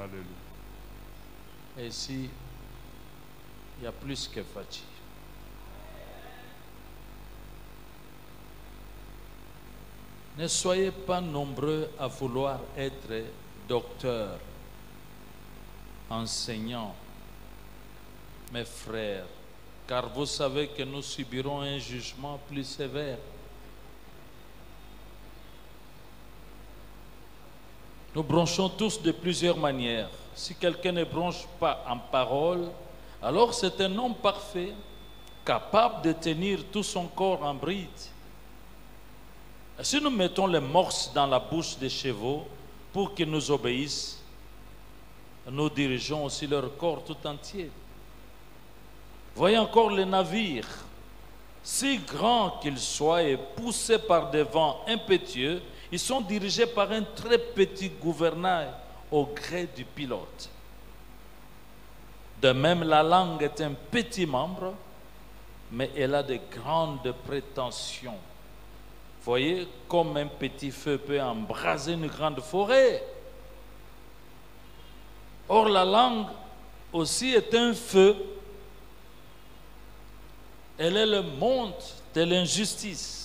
Alléluia. Et ici, il y a plus que fatigue. Ne soyez pas nombreux à vouloir être docteur, enseignant, mes frères, car vous savez que nous subirons un jugement plus sévère. Nous bronchons tous de plusieurs manières. Si quelqu'un ne bronche pas en parole, alors c'est un homme parfait, capable de tenir tout son corps en bride. Et si nous mettons les morses dans la bouche des chevaux pour qu'ils nous obéissent, nous dirigeons aussi leur corps tout entier. Voyez encore les navires, si grands qu'ils soient et poussés par des vents impétueux, ils sont dirigés par un très petit gouvernail au gré du pilote. De même, la langue est un petit membre, mais elle a de grandes prétentions. Voyez comme un petit feu peut embraser une grande forêt. Or, la langue aussi est un feu. Elle est le monde de l'injustice.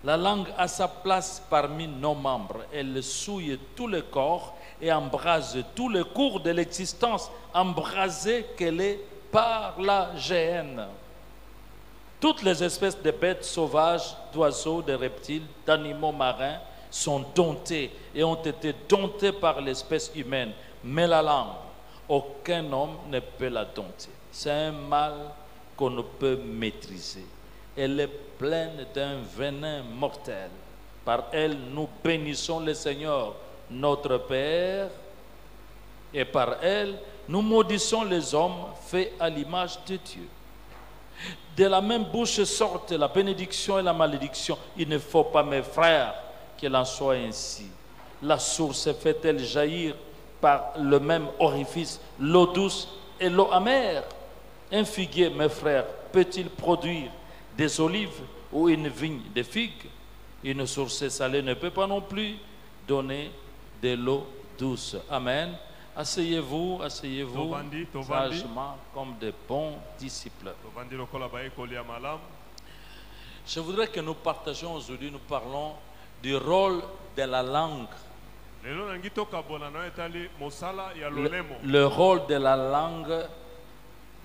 La langue a sa place parmi nos membres. Elle souille tout le corps et embrase tous les cours de l'existence, embrasée qu'elle est par la géhenne. Toutes les espèces de bêtes sauvages, d'oiseaux, de reptiles, d'animaux marins sont domptées et ont été domptées par l'espèce humaine. Mais la langue, aucun homme ne peut la dompter. C'est un mal qu'on ne peut maîtriser. Elle est pleine d'un venin mortel. Par elle, nous bénissons le Seigneur, notre Père, et par elle, nous maudissons les hommes faits à l'image de Dieu. De la même bouche sortent la bénédiction et la malédiction. Il ne faut pas, mes frères, qu'il en soit ainsi. La source fait-elle jaillir par le même orifice l'eau douce et l'eau amère? Un figuier, mes frères, peut-il produire des olives ou une vigne de figues? Une source salée ne peut pas non plus donner de l'eau douce. Amen. Asseyez-vous, asseyez-vous sagement comme de bons disciples. Je voudrais que nous partagions aujourd'hui, nous parlons du rôle de la langue. Le rôle de la langue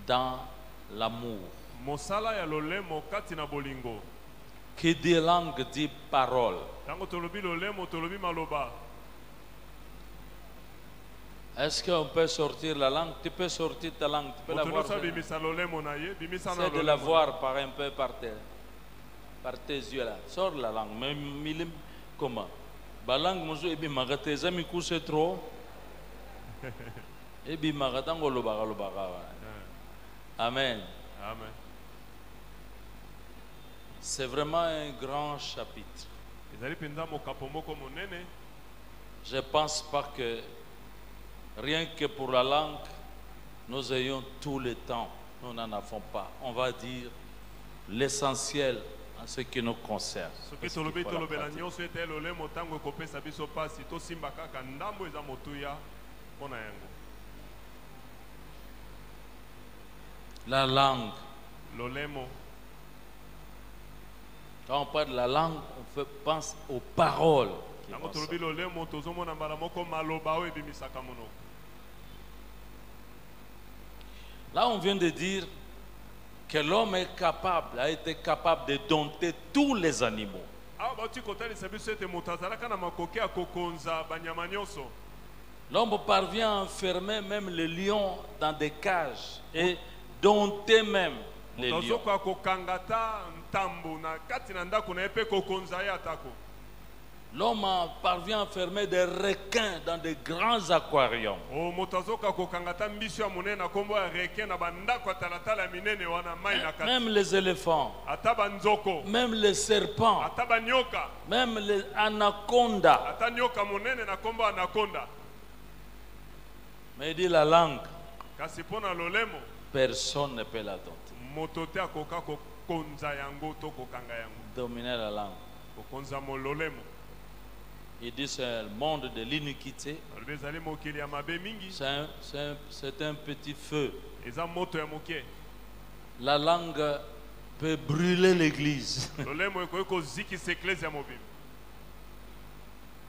dans l'amour. Qui dit langue dit parole. Est-ce qu'on peut sortir la langue? Tu peux sortir ta langue, tu peux la voir. C'est de la voir par un peu par tes yeux là. Sors la langue. Mais comment? La langue, monsieur, ebi magate, zami couche trop. Ebi magatango lobaga. Amen. Amen. C'est vraiment un grand chapitre. Je ne pense pas que rien que pour la langue, nous ayons tout le temps. Nous n'en avons pas. On va dire l'essentiel en ce qui nous concerne. La langue. Quand on parle de la langue, on pense aux paroles. Là, on vient de dire que l'homme est capable, a été capable de dompter tous les animaux. L'homme parvient à enfermer même les lions dans des cages et dompter même les lions. L'homme parvient à enfermer des requins dans de grands aquariums. Même les éléphants, même les serpents, même les anacondas. Mais il dit la langue, personne ne peut la dompter. Dominer la langue. Il dit c'est le monde de l'iniquité. C'est un petit feu. La langue peut brûler l'église.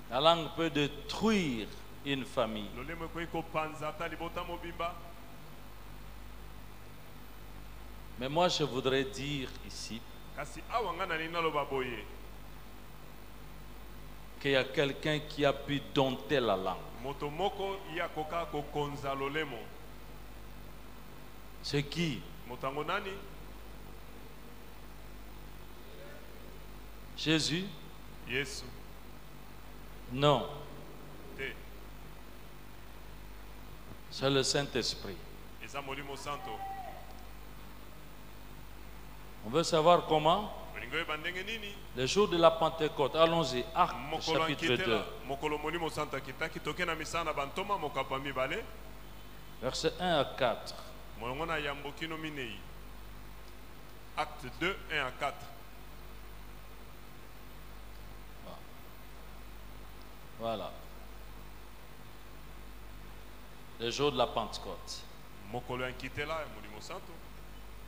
La langue peut détruire une famille. Mais moi je voudrais dire ici qu'il y a quelqu'un qui a pu dompter la langue. C'est qui? Jésus? Non. C'est le Saint-Esprit. On veut savoir comment? Le jour de la Pentecôte. Allons-y. Actes chapitre 2. Versets 1 à 4. Acte 2, 1 à 4. Voilà. Le jour de la Pentecôte.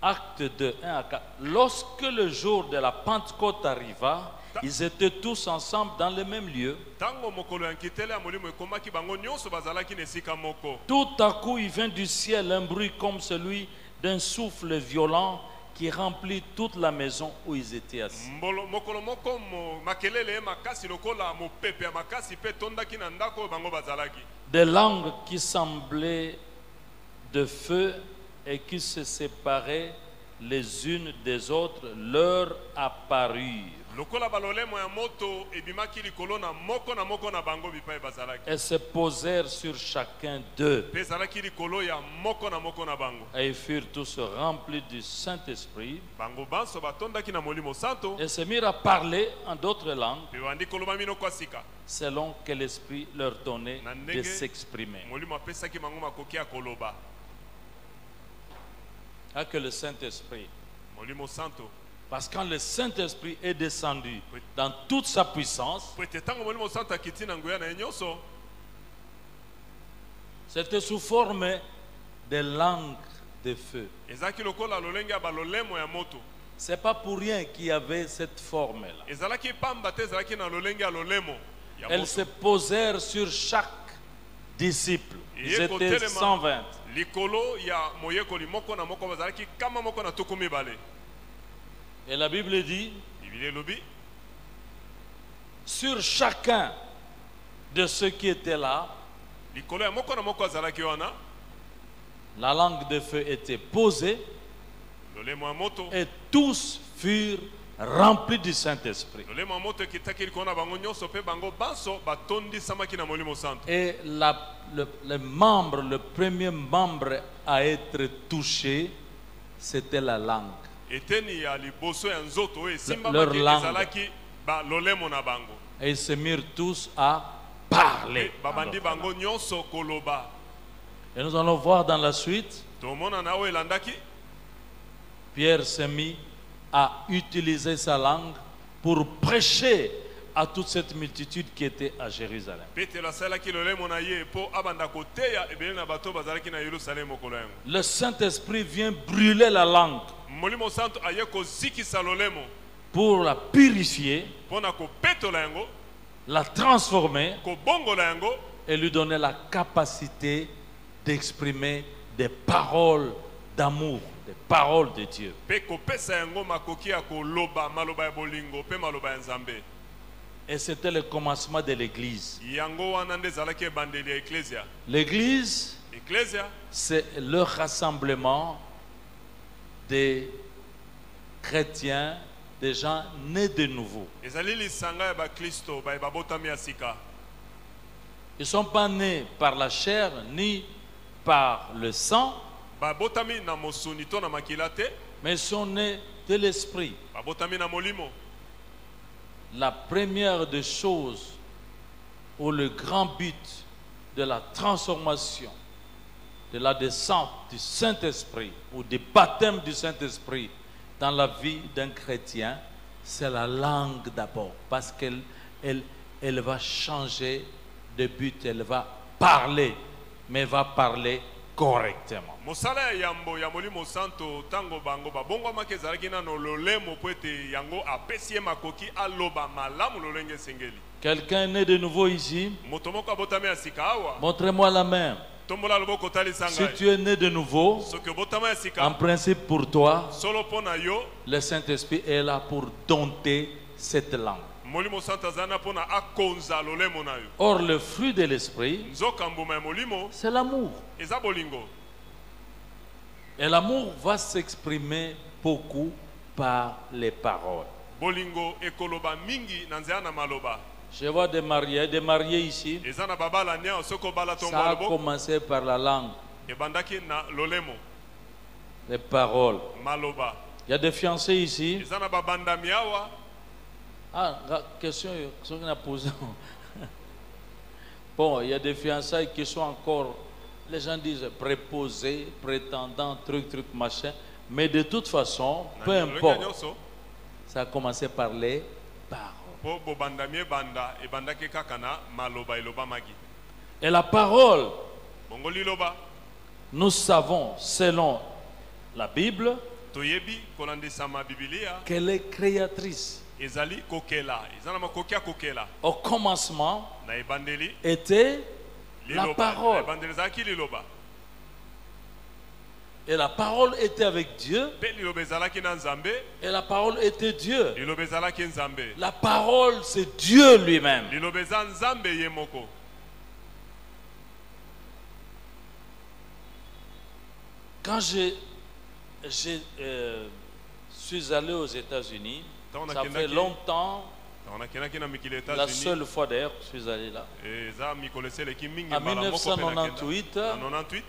Acte 2, 1 à 4. Lorsque le jour de la Pentecôte arriva, ils étaient tous ensemble dans le même lieu. Tout à coup, il vint du ciel un bruit comme celui d'un souffle violent qui remplit toute la maison où ils étaient assis. Des langues qui semblaient de feu et qui se séparaient les unes des autres leur apparurent. Et se posèrent sur chacun d'eux. Et ils furent tous remplis du Saint-Esprit. Et se mirent à parler en d'autres langues selon que l'Esprit leur donnait de s'exprimer. Ah, que le Saint-Esprit. Parce que quand le Saint-Esprit est descendu dans toute sa puissance, c'était sous forme de langues de feu. C'est pas pour rien qu'il y avait cette forme-là. Elles se posèrent sur chaque disciple. Ils étaient 120. Et la Bible dit, sur chacun de ceux qui étaient là, la langue de feu était posée et tous furent remplis du Saint-Esprit. Et le premier membre à être touché, c'était la langue. Leur langue. Et ils se mirent tous à parler. Et nous allons voir dans la suite, Pierre s'est mis à utiliser sa langue pour prêcher à toute cette multitude qui était à Jérusalem. Le Saint-Esprit vient brûler la langue pour la purifier, la transformer et lui donner la capacité d'exprimer des paroles d'amour, des paroles de Dieu. Et c'était le commencement de l'Église. L'Église, c'est le rassemblement des chrétiens, des gens nés de nouveau. Ils ne sont pas nés par la chair ni par le sang, mais ils sont nés de l'Esprit. La première des choses, ou le grand but de la transformation, de la descente du Saint-Esprit, ou du baptême du Saint-Esprit dans la vie d'un chrétien, c'est la langue d'abord, parce qu'elle elle va changer de but, elle va parler, mais va parler correctement. Mosala ya yambo ya molimo santo tango bango babongo makezalaki nano lolemo po ete yango apesi ye makoki aloba malamu lolenge sengeli. Quelqu'un est né de nouveau ici? Moto moko abotami ya sika awa. Montrez-moi la main. Tombola loboko talisa Si ngai. tu es né de nouveau, Soki obotama ya sika. en principe pour toi, Solo pona yo. le Saint-Esprit est là pour dompter cette langue. Molimo santo azana pona akonza lolemo na yo. Or, le fruit de l'Esprit, Nzoka mbuma ya molimo c'est l'amour. eza bolingo. Et l'amour va s'exprimer beaucoup par les paroles. Bolingo ekoloba mingi na nzela na maloba. Je vois des mariés ici. Eza na babala nia soko bala tombo Ça a lobo. commencé par la langue, Ebandaki na lolemo les paroles. maloba. Il y a des fiancés ici. Eza na babanda miawa. Ah, question qu'on a posée. Bon, il y a des fiançailles qui sont encore, les gens disent préposés, prétendants, truc, machin. Mais de toute façon, peu importe, ça a commencé par les paroles. Po bobanda mie banda ebandaki kaka na maloba eloba magi. Et la parole, Bongo liloba nous savons, selon la Bible, toyebi kolandisa ma Biblia qu'elle est créatrice. ezali kokela. Ezana makoki ya kokela. Au commencement Na ebandeli était la liloba. parole. Na ebandeli ezalaki liloba. Et la parole était avec Dieu. Pe liloba ezalaki na Nzambe. Et la parole était Dieu. Liloba ezalaki Nzambe. La parole, c'est Dieu lui-même. Liloba eza Nzambe ye moko. Quand je suis allé aux États-Unis, ça fait longtemps, On a kenaki na mikili la États-Unis. seule fois d'ailleurs que je suis allé là. Eza mikolesele ki mingi En mbala moko pe na kenda. 1998, Na 98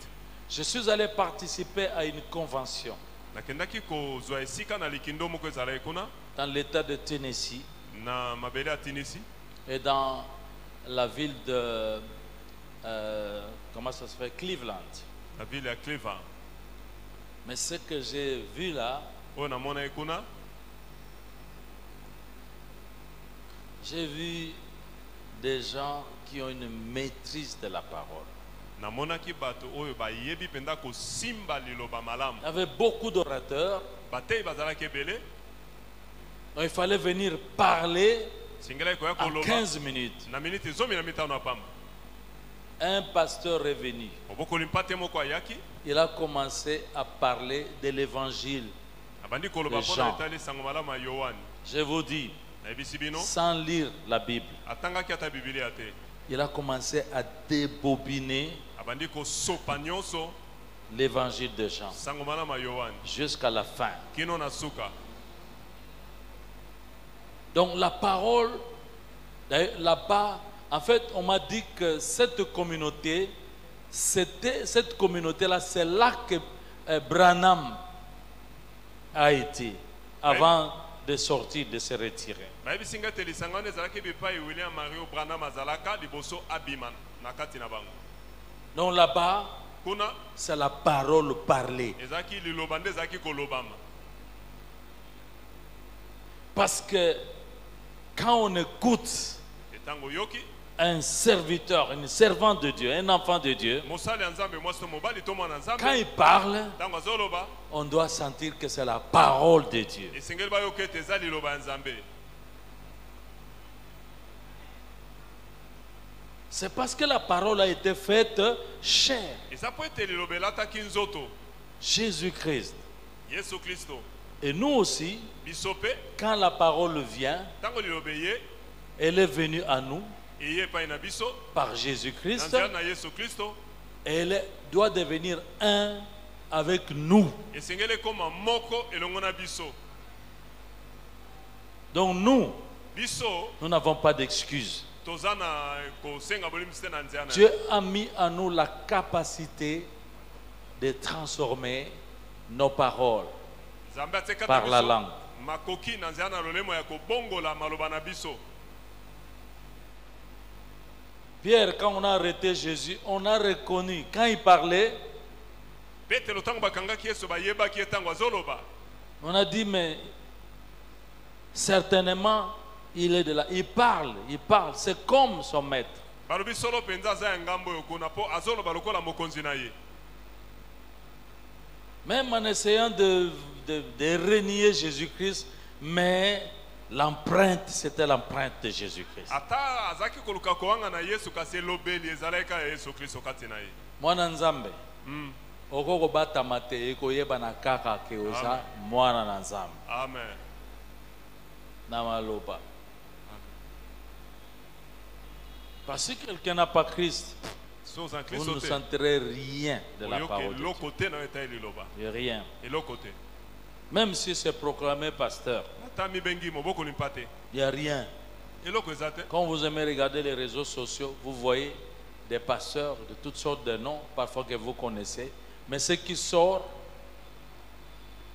je suis allé participer à une convention nakendaki kozwa esika na likindo moko ezalaki kuna dans l'État de Tennessee na mabele ya Tennessee et dans la ville de, comment ça se fait, Cleveland. na ville ya Cleveland. Mais ce que j'ai vu là, Oyo namona kuna j'ai vu des gens qui ont une maîtrise de la parole. namonaki bato oyo bayebi penda kosimba liloba malamu. Il y avait beaucoup d'orateurs. Batei bazalaki ebele Donc il fallait venir parler singelaki koya en koloba 15 minutes. na miniti 15 na pamba. Un pasteur est venu. Obokoli mpate moko ayaki Il a commencé à parler de l'évangile. abandi koloba Les mpona gens. etali sango malamu ya Yohani. Je vous dis, Nayebisi bino sans lire la Bible, atangaki ata Biblia te. il a commencé à débobiner Abandi kosopa nyonso l'évangile de Jean sango malamu ya Yohani jusqu'à la fin. kino na suka. Donc la parole, d'ailleurs, là-bas, en fait, on m'a dit que cette communauté, cette communauté-là, c'est là que Branham a été avant de sortir, de se retirer. Bayebisi nga te lisanga wana ezalaki bipai William Mario Branham azalaka liboso abima na kati na bango. Donc là-bas, Kuna c'est la parole parlée. ezalaki liloba nde ezalaki kolobama. Parce que quand on écoute Etango yoki un serviteur, une servante de Dieu, un enfant de Dieu, mosali ya Nzambe mwasi to mobali to mwana quand Nzambe il parle, ntango azoloba on doit sentir que c'est la parole de Dieu. esengeli bayoka ete eza liloba ya Nzambe. C'est parce que la parole a été faite chair. Eza po ete liloba elataki nzoto Jésus-Christ. Yesu Kristo. Et nous aussi, Biso pe quand la parole vient, ntango liloba eye elle est venue à nous eye epai na biso par na Jésus-Christ. nzela na Yesu Kristo Et elle doit devenir un avec nous. esengeli ekoma moko elongo na biso. Donc nous, Biso nous n'avons pas d'excuses. toza na kosenga bolimbisi te na nzela na Dieu a mis en nous la capacité de transformer nos paroles Nzambe atekata par la biso langue. makoki na nzela na lolemo ya kobongola maloba na biso. Pierre, quand on a arrêté Jésus, on a reconnu, quand il parlait, Petelo ntango bakangaki Yesu bayebaki ye ntango azoloba on a dit, mais certainement, Il est de là, il parle, c'est comme son maître. balobi solo mpenza aza ya ngambo oyo kuna mpo azoloba lokola mokonzi na ye. Même en essayant de renier Jésus-Christ, mais l'empreinte, c'était l'empreinte de Jésus-Christ. ata azalaki koluka kowanga na yesu kasi elobeli ezalaki kaka ya yesu kristo kati na ye. Mwana nzambe, okoko batama te ekoyeba na kaka ke oza mwana na nzambe. Amen. Na maloba. Parce que quelqu'un n'a pas Christ, So ozan vous kristo ne te sentirez rien de la oyoki parole de Dieu. eloko te na oyo etali liloba Rien. eloko te Même si c'est proclamé pasteur, ata mibengi moboko limpa te il n'y a rien. eloko eza te. Quand vous aimez regarder les réseaux sociaux, vous voyez des pasteurs de toutes sortes de noms, parfois que vous connaissez. Mais ce qui sort,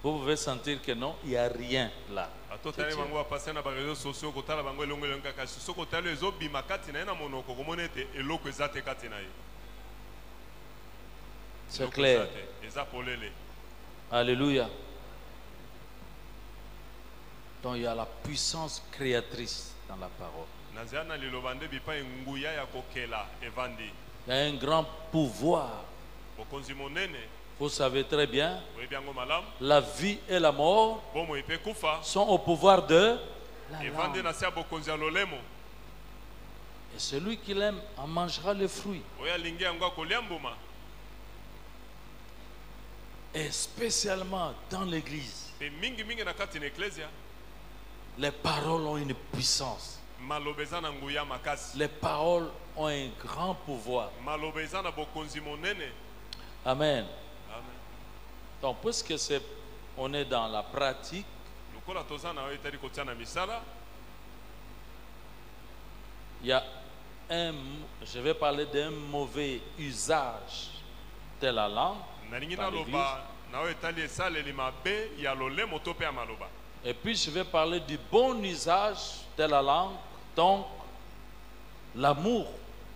vous pouvez sentir que non, il n'y a rien là. atotali bango bapase na bareseau sociaux kotala bango elongo elongo kaka soki otali ezobima kati na ye na monoko komona ete eloko eza te kati na ye. C'est Eloko clair. eza te, eza polele. Alléluia. Donc il y a la puissance créatrice dans la parole. na nzela na liloba nde bipai nguya ya kokela evandi Il y a un grand pouvoir. bokonzi monene Vous savez très bien, oyebi yango malamu la vie et la mort bomoi mpe kufa sont au pouvoir de la evandi langue. na se ya bokonzi ya lolemo. Et celui qui l'aime en mangera le fruit. oyo alingi yango akolia mbuma. Et spécialement dans l'église, mpe mingimingi na kati na eklesia les paroles ont une puissance. maloba eza na nguya makasi. Les paroles ont un grand pouvoir. maloba eza na bokonzi monene. Amen. Amen. Donc, puisque on est dans la pratique, lokola toza na oyo etali kotia na misala il y a je vais parler d'un mauvais usage de la langue nalingi dans l'église. naloba na oyo etali esaleli mabe ya lolemo to mpe ya maloba. Et puis je vais parler du bon usage de la langue, donc l'amour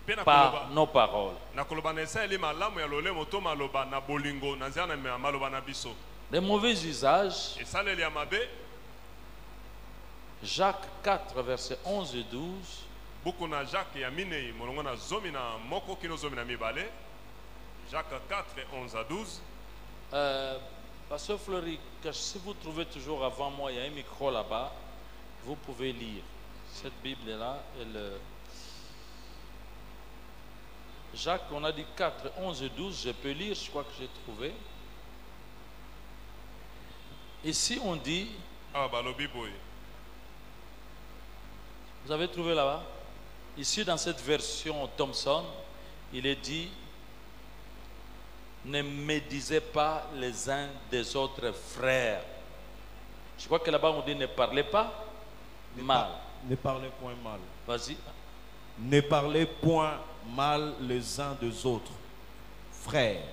mpe na par koloba nos paroles. na koloba na esaleli malamu ya lolemo to maloba na bolingo na nzela na maloba na biso. Les mauvais usages, esaleli ya mabe Jacques 4, versets 11 et 12. buku na Jacques ya minei molongo na zomi na moko kino zomi na mibale. Jacques 4 11 à 12. Pasteur Fleury, si vous trouvez toujours avant moi, il y a un micro là-bas, vous pouvez lire. Cette Bible-là, Jacques, on a dit 4, 11 et 12, je peux lire, je crois que j'ai trouvé. Ici, on dit, Ah balobi boy. vous avez trouvé là-bas? Ici, dans cette version Thomson, il est dit, ne médisez pas les uns des autres frères. Je crois que là-bas, on dit, ne parlez pas mal. Ne parlez point mal. Vas-y. Ne parlez point mal les uns des autres. Frères,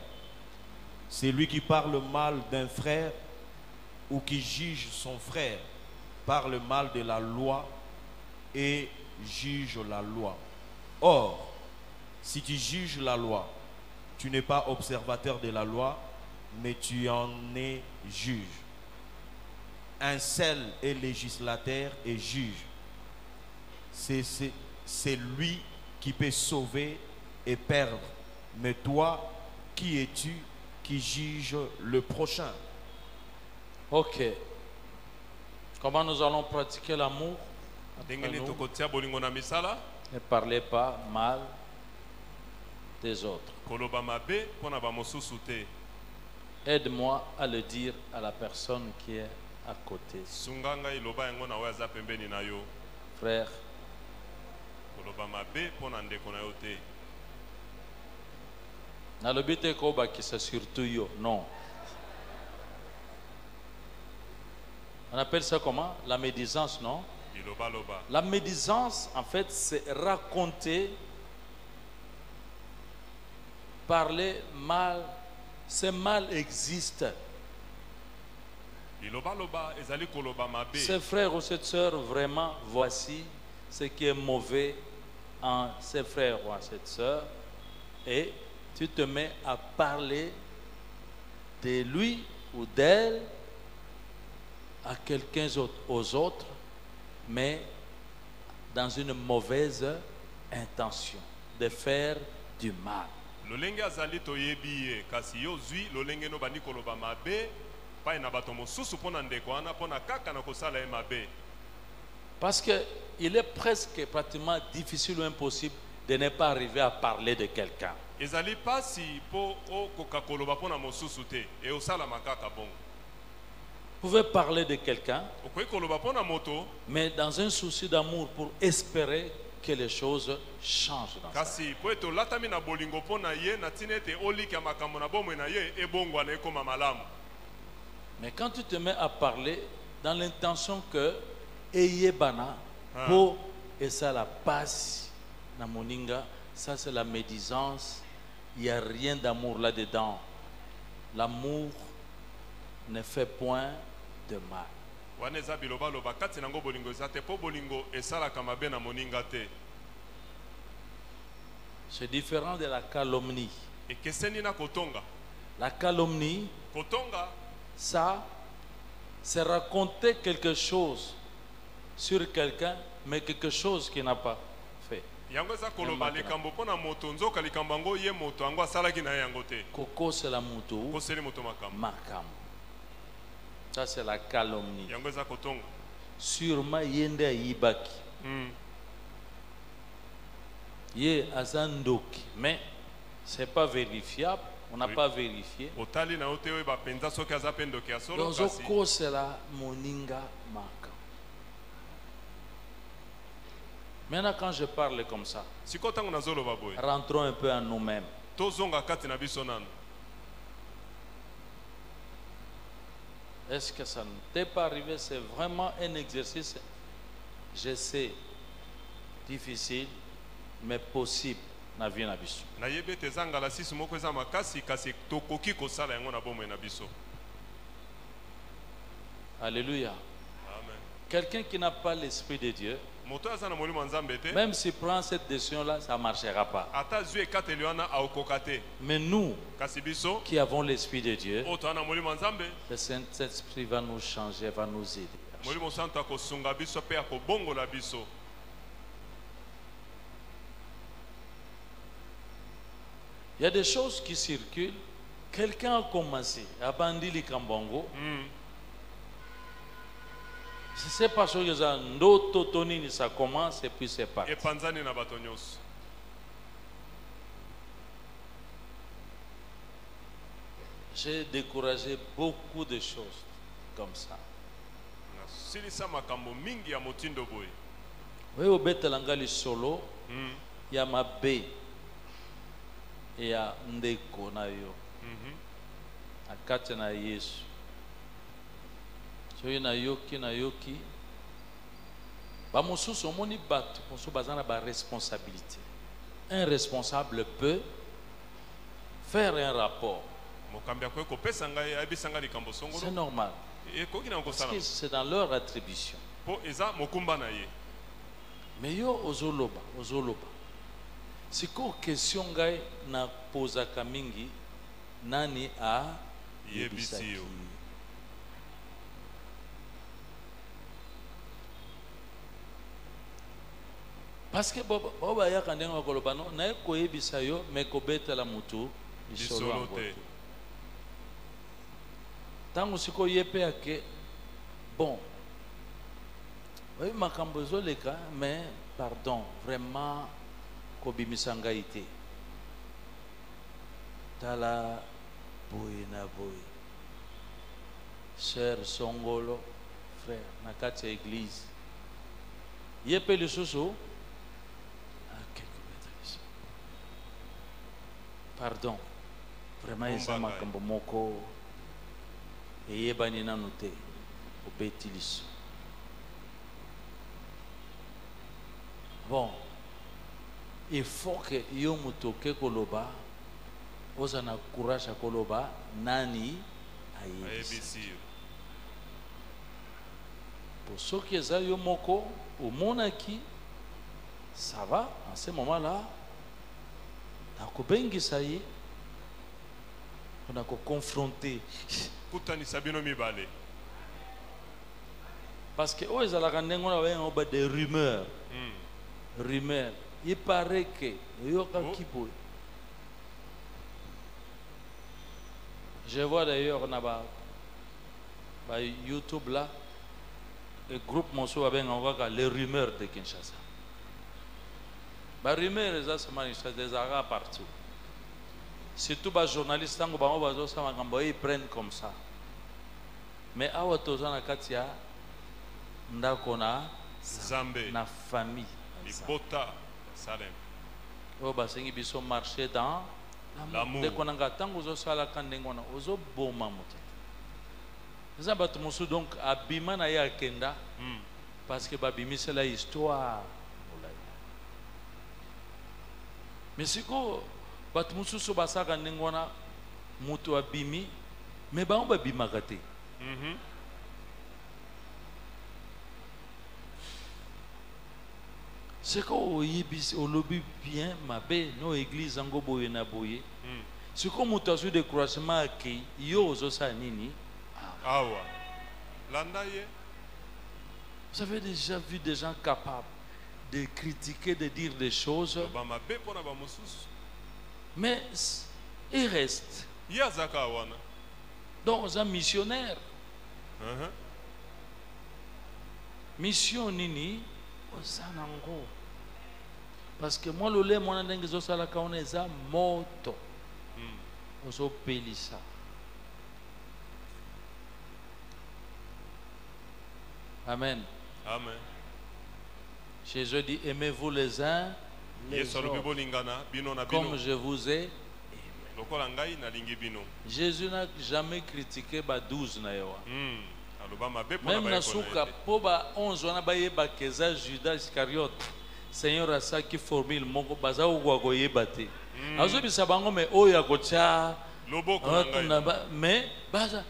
celui qui parle mal d'un frère ou qui juge son frère parle mal de la loi et juge la loi. Or, si tu juges la loi, tu n'es pas observateur de la loi, mais tu en es juge. Un seul est législateur et juge. C'est lui qui peut sauver et perdre. Mais toi, qui es-tu qui juge le prochain? Ok. Comment nous allons pratiquer l'amour? Ndenge Entre nini nous? tokotia bolingo na misala Ne parlez pas mal des autres. koloba mabe mpona bamosusu te. Aide-moi à le dire à la personne qui est à côté. sunga ngai loba yango na oyo aza pembeni na yo. Frère, koloba mabe mpona ndeko na yo te. nalobi te kobakisa surtout yo, non. On appelle ça comment? La médisance, non? Liloba loba. La médisance, en fait, c'est raconter, parler mal. Ce mal existe. Liloba loba ezali koloba mabe. Ces frères ou cette sœur, vraiment, voici ce qui est mauvais en ces frères ou en cette sœur. Et tu te mets à parler de lui ou d'elle à quelqu'un aux autres, mais dans une mauvaise intention de faire du mal. lolenge azali toyebi ye kasi yo zwi lolenge no bandi koloba mabe pai na bato mosusu mpona ndeko wana mpona kaka na kosala ye mabe. Parce qu'il est presque pratiquement difficile ou impossible de ne pas arriver à parler de quelqu'un. ezali pasi mpo okoka koloba mpona mosusu te e osalama kaka bongo. Vous pouvez parler de quelqu'un, okoki koloba mpona moto mais dans un souci d'amour pour espérer que les choses changent dans sa vie. kasi po ete olatami na bolingo mpona ye na ntina ete olika makambo na bomoi na ye ebongwana ekoma malamu. Mais quand tu te mets à parler dans l'intention que eyebana pour et ça la passe na moninga, ça c'est la médisance, il n'y a rien d'amour là-dedans. L'amour ne fait point de mal. wana eza bilobaloba kati nango bolingo eza te mpo bolingo esalaka mabe na moninga te. C'est différent de la calomnie. ekeseni na kotonga. La calomnie, kotonga ça, c'est raconter quelque chose sur quelqu'un, mais quelque chose qu'il n'a pas fait. yango eza koloba likambo mpona moto nzoka likambo yango ye moto yango asalaki na ye yango te. Koko c'est la mutu, koseli moto makambo makam. Ça c'est la calomnie. yango eza kotonga. Sûrement yende yibaki. Ye azandoki, mais c'est pas vérifiable. On n'a pas vérifié. otali na yo te oyeba mpenza soki aza mpe ndoki ya solo Donc kasi Zoko c'est la moninga makam. Maintenant quand je parle comme ça, sikoyo ntango nazoloba boye rentrons un peu en nous-mêmes. tozonga kati na biso nano. Est-ce que ça ne t'est pas arrivé? C'est vraiment un exercice, je sais, difficile, mais possible na vie na biso. nayebi ete eza ngala sisi moko eza makasi kasi tokoki kosala yango na bomoi na biso. Alléluia. Amen. Quelqu'un qui n'a pas l'Esprit de Dieu, moto aza na molimo ya nzambe te même s'il prend cette décision-là, ça ne marchera pas. ata zwi ekateli wana aokoka te. Mais nous kasi biso qui avons l'Esprit de Dieu, oyo toza na molimo ya nzambe le Saint-Esprit va nous changer, va nous aider. molimo santo akosunga biso mpe akobongola biso. Il y a des choses qui circulent. Quelqu'un a commencé à bandili Kambongo. C'est pas chose que ça, ndoto tonini, ça commence et puis c'est parti. epanzani na bato nyonso. J'ai découragé beaucoup de choses comme ça. nasilisa makambo mingi ya motindo boye. Oui, au Betelangali solo, il y a ma bé et ya ndeko na yo. Akate na Yesu. Soki na yoki. Ba mosusu omoni bato, mosusu bazana ba responsabilité. Un responsable peut faire un rapport. mokambi akoki kopesa ngai ayebisa ngai likambo C'est songolo normal. ekoki na Parce kosala que c'est dans leur attribution. mpo eza mokumba na ye. Mais yo ozoloba. Siko question ngai na posaka mingi nani a yebisi yo. Parce que boba yaka ndenge bakoloba no na koyebisa yo me kobetela mutu lisolo lisolo yango te. te. Tango siko yepe yake bon. Oui, makambo ezoleka, mais pardon, vraiment kobimisa ngai te. Tala boye na boye. Sœur Songolo, frère, na kati ya église. Yepe lisusu pardon, vraiment eza Bomba makambo moko eyebani nanu te obeti liso. Bon, il faut que yo mutu oke koloba oza na courage ya koloba nani ayebisi. ayebisi yo. Pour ceux qui eza yo moko omonaki ça va en ce moment là nakobengisa ye mpona koconfronte kutanisa bino mibale. Parce que oh, ils ont des rumeurs. Rumeurs. Il paraît que je vois d'ailleurs YouTube là, le groupe Monso avec les rumeurs de Kinshasa. Les rumeurs, c'est des arabes partout. Surtout les journalistes, ils prennent comme ça. Mais à Ouattozana Katia, Zambé. na famille. Ibota. Salem. Oh, bah, c'est qu'ils sont marchés dans l'amour. Dès qu'on a tango zo sala kandengona, ozo boma mote. Ça bat musu donc abima na ya kenda parce que babimi c'est la histoire. Mais c'est quoi bat musu so basa kandengona mutu abimi mais ba on babima kate. C'est qu'on lobby bien, ma belle, nos églises en goboye na boye. C'est comme on t'a su de croisement qui yo zosa nini. Awa. Landaye. Vous avez déjà vu des gens capables de critiquer, de dire des choses. Mais ils restent. Donc, un missionnaire. Mission nini. Parce que moi, le lait, mon dengue, je suis la kaoneza moto. Oso pelisa. Amen. Amen. Jésus dit, aimez-vous les uns les autres, comme je vous ai aimé. Jésus n'a jamais critiqué ba 12 na yewa. Même na souka po ba 11 wana ba yeba keza Judas Iscariote. Seigneur asa qui formule moko baza ko ko yebate. Azo bisa bango me oya ko cha loboko na mais baza.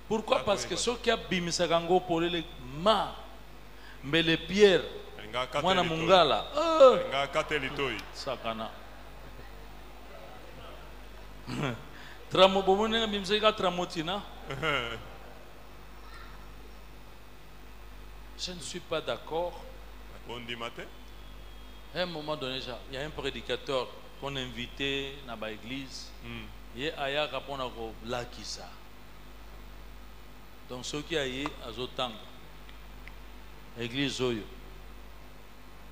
Pourquoi? Parce que ceux qui a bimisa kango polele ma mbele Pierre mwana mungala nga katelitoi sakana tramo bomone bimisa ka tramotina. Je ne suis pas d'accord. À un moment donné, il y a un prédicateur qu'on invitait dans l'église. Il y a un rapporteur qui ça. Donc, ceux qui aillent à Zotang, l'église Zoyo.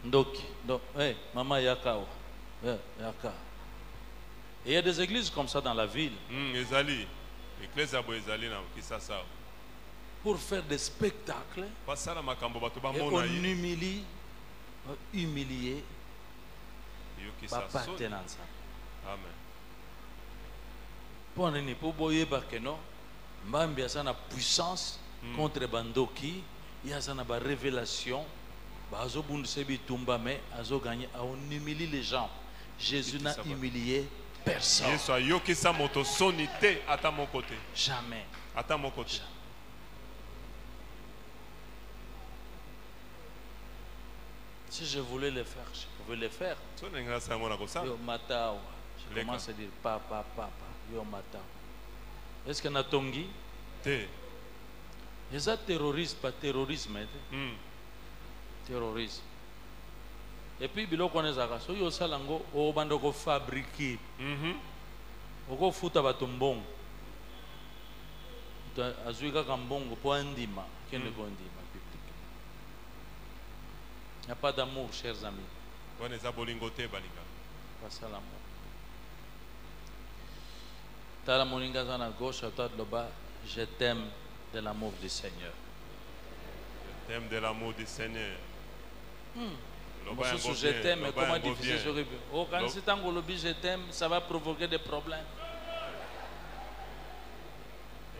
Donc, maman Yakao. Yaka. Et il y a des églises comme ça dans la ville. Pour faire des spectacles, et on humilie, humilier, Amen. Pour ne pas boyer bakeno, mbambi asana puissance contre bandoki, il y a une révélation, bazo bunsebi tumba mais azo gagné, on humilie les gens. Jésus n'a humilié personne. Jamais. À mon côté. Si je voulais le faire, je pouvais le faire. Yo mata, je commence à dire papa. Yo mata. Est-ce que Natongi? Les terroristes, pas terrorisme. Terrorisme. Et puis, bilo connaît ça. So yo salango, o bando ko fabriquer. Oko futa batumbong. Azuika kambongo po andima, kende ko andima. Il n'y a pas d'amour, chers amis. Pas ça l'amour. Tala moninga zana gauche, à droite, là-bas. Je t'aime de l'amour du Seigneur. Je t'aime de l'amour du Seigneur. Je t'aime, mais comment difficile serait. Oh, quand c'est un golobi, je t'aime, ça va provoquer des problèmes.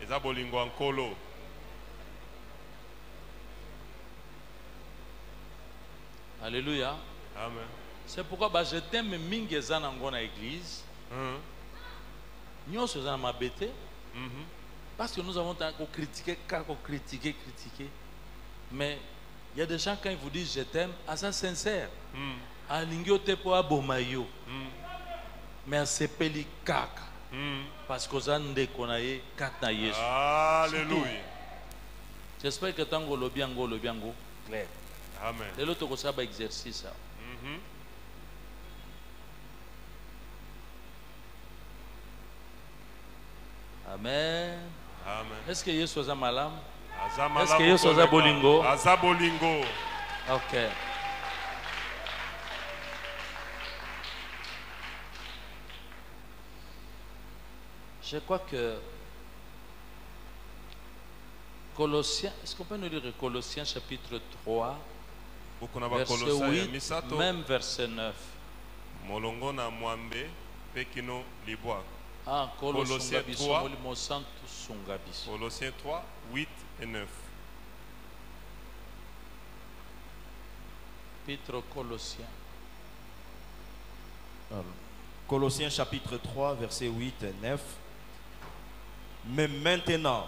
Eza bolingo ankolo. Alléluia. Amen. C'est pourquoi je t'aime mingi dans l'église. Nous sommes dans ma bête. Parce que nous avons critiqué. Mais il y a des gens quand ils vous disent je t'aime, à ça sincère. À l'ingio te po abomayo. Mais à sepeli kaka. Parce que vous avez konaye katna Yesu. Alléluia. J'espère que tango le biango clair. Amen. Et l'autre que ça va exercice. Mhm. Amen. Amen. Est-ce que Yesu a malam? Aza Est-ce que malamu Yesu aza koleka. bolingo? Aza bolingo. Ok. Je crois que Colossiens, est-ce qu'on peut nous lire Colossiens chapitre 3, Beaucoup na verset bakolosa ya 8, misato. même verset 9. Molongo na mwambe pekino libwa. Ah, Colossiens Colossiens 3, 3. Molimo Santo Sungabiso. Colossiens 3, 8 et 9. Chapitre Colossiens. Colossiens chapitre 3, versets 8 et 9. Mais maintenant,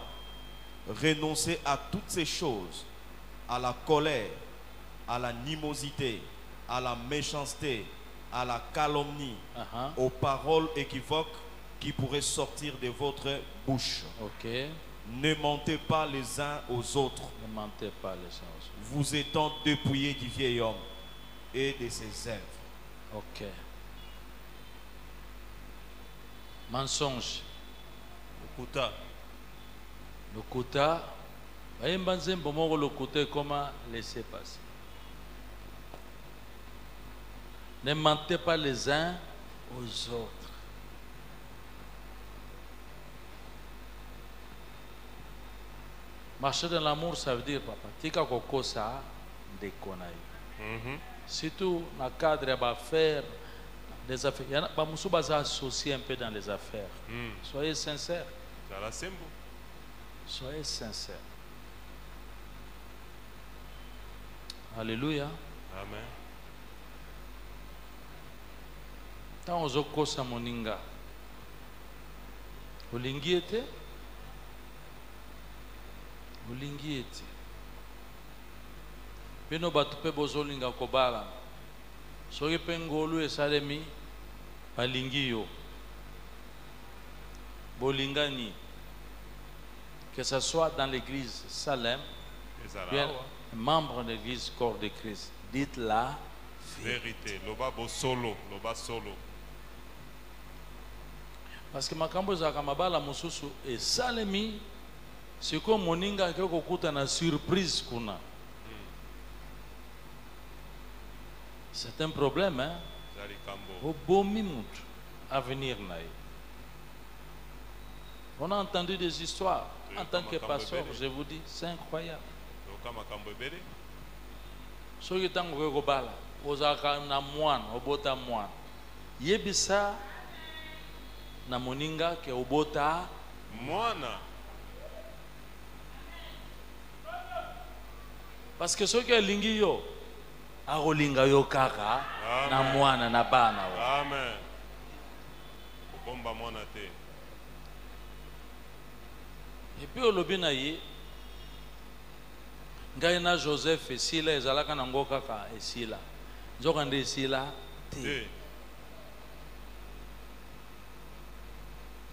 renoncez à toutes ces choses, à la colère, à l'animosité, à la méchanceté, à la calomnie, aux paroles équivoques qui pourraient sortir de votre bouche. Ok. Ne mentez pas les uns aux autres, Ne mentez pas les uns. vous étant dépouillés du vieil homme et de ses œuvres. Ok. Mensonge. Ukuta. Lokuta. Bayemba nzembo moko lokuta comment laisser passer. Ne mentez pas les uns aux autres. Marcher dans l'amour, ça veut dire, papa, tika kokosa ndekona yo. Mhm. Surtout dans le cadre d'affaires, des affaires. Il y en a pas associés un peu dans les affaires. Soyez sincères. Zala sembo. Soyez sincères. Alléluia. Amen. Tant ozokosa moninga. Olingi ete. Olingi ete. Bino batu pe bozolinga kobala. Soki pe ngolu esalemi balingi yo. Bolingani. Que ce soit dans l'église Salem, Ezala bien awa. membre de l'église corps de Christ. Dites la Vérité. Loba bo solo. Loba solo. parce que makambo ezalaka mabala mosusu esalemi sikoyo moninga ake kokuta na surprise kuna. C'est un problème, hein? Zali kambo. Obomi mutu avenir na ye. On a entendu des histoires. En tant que pasteur, je vous dis, c'est incroyable. Loka makambo ebele. Soki tango ke kobala ozalaka na mwana obota mwana yebisa na moninga ke obota Mwana. parce que soki alingi yo akolinga yo kaka na Amen. mwana na bana wo. Amen. Bomba mwana te. epuis olobi na ye ngai na Joseph esila ezalaka nango kaka esila nzoka nde esila te. Te.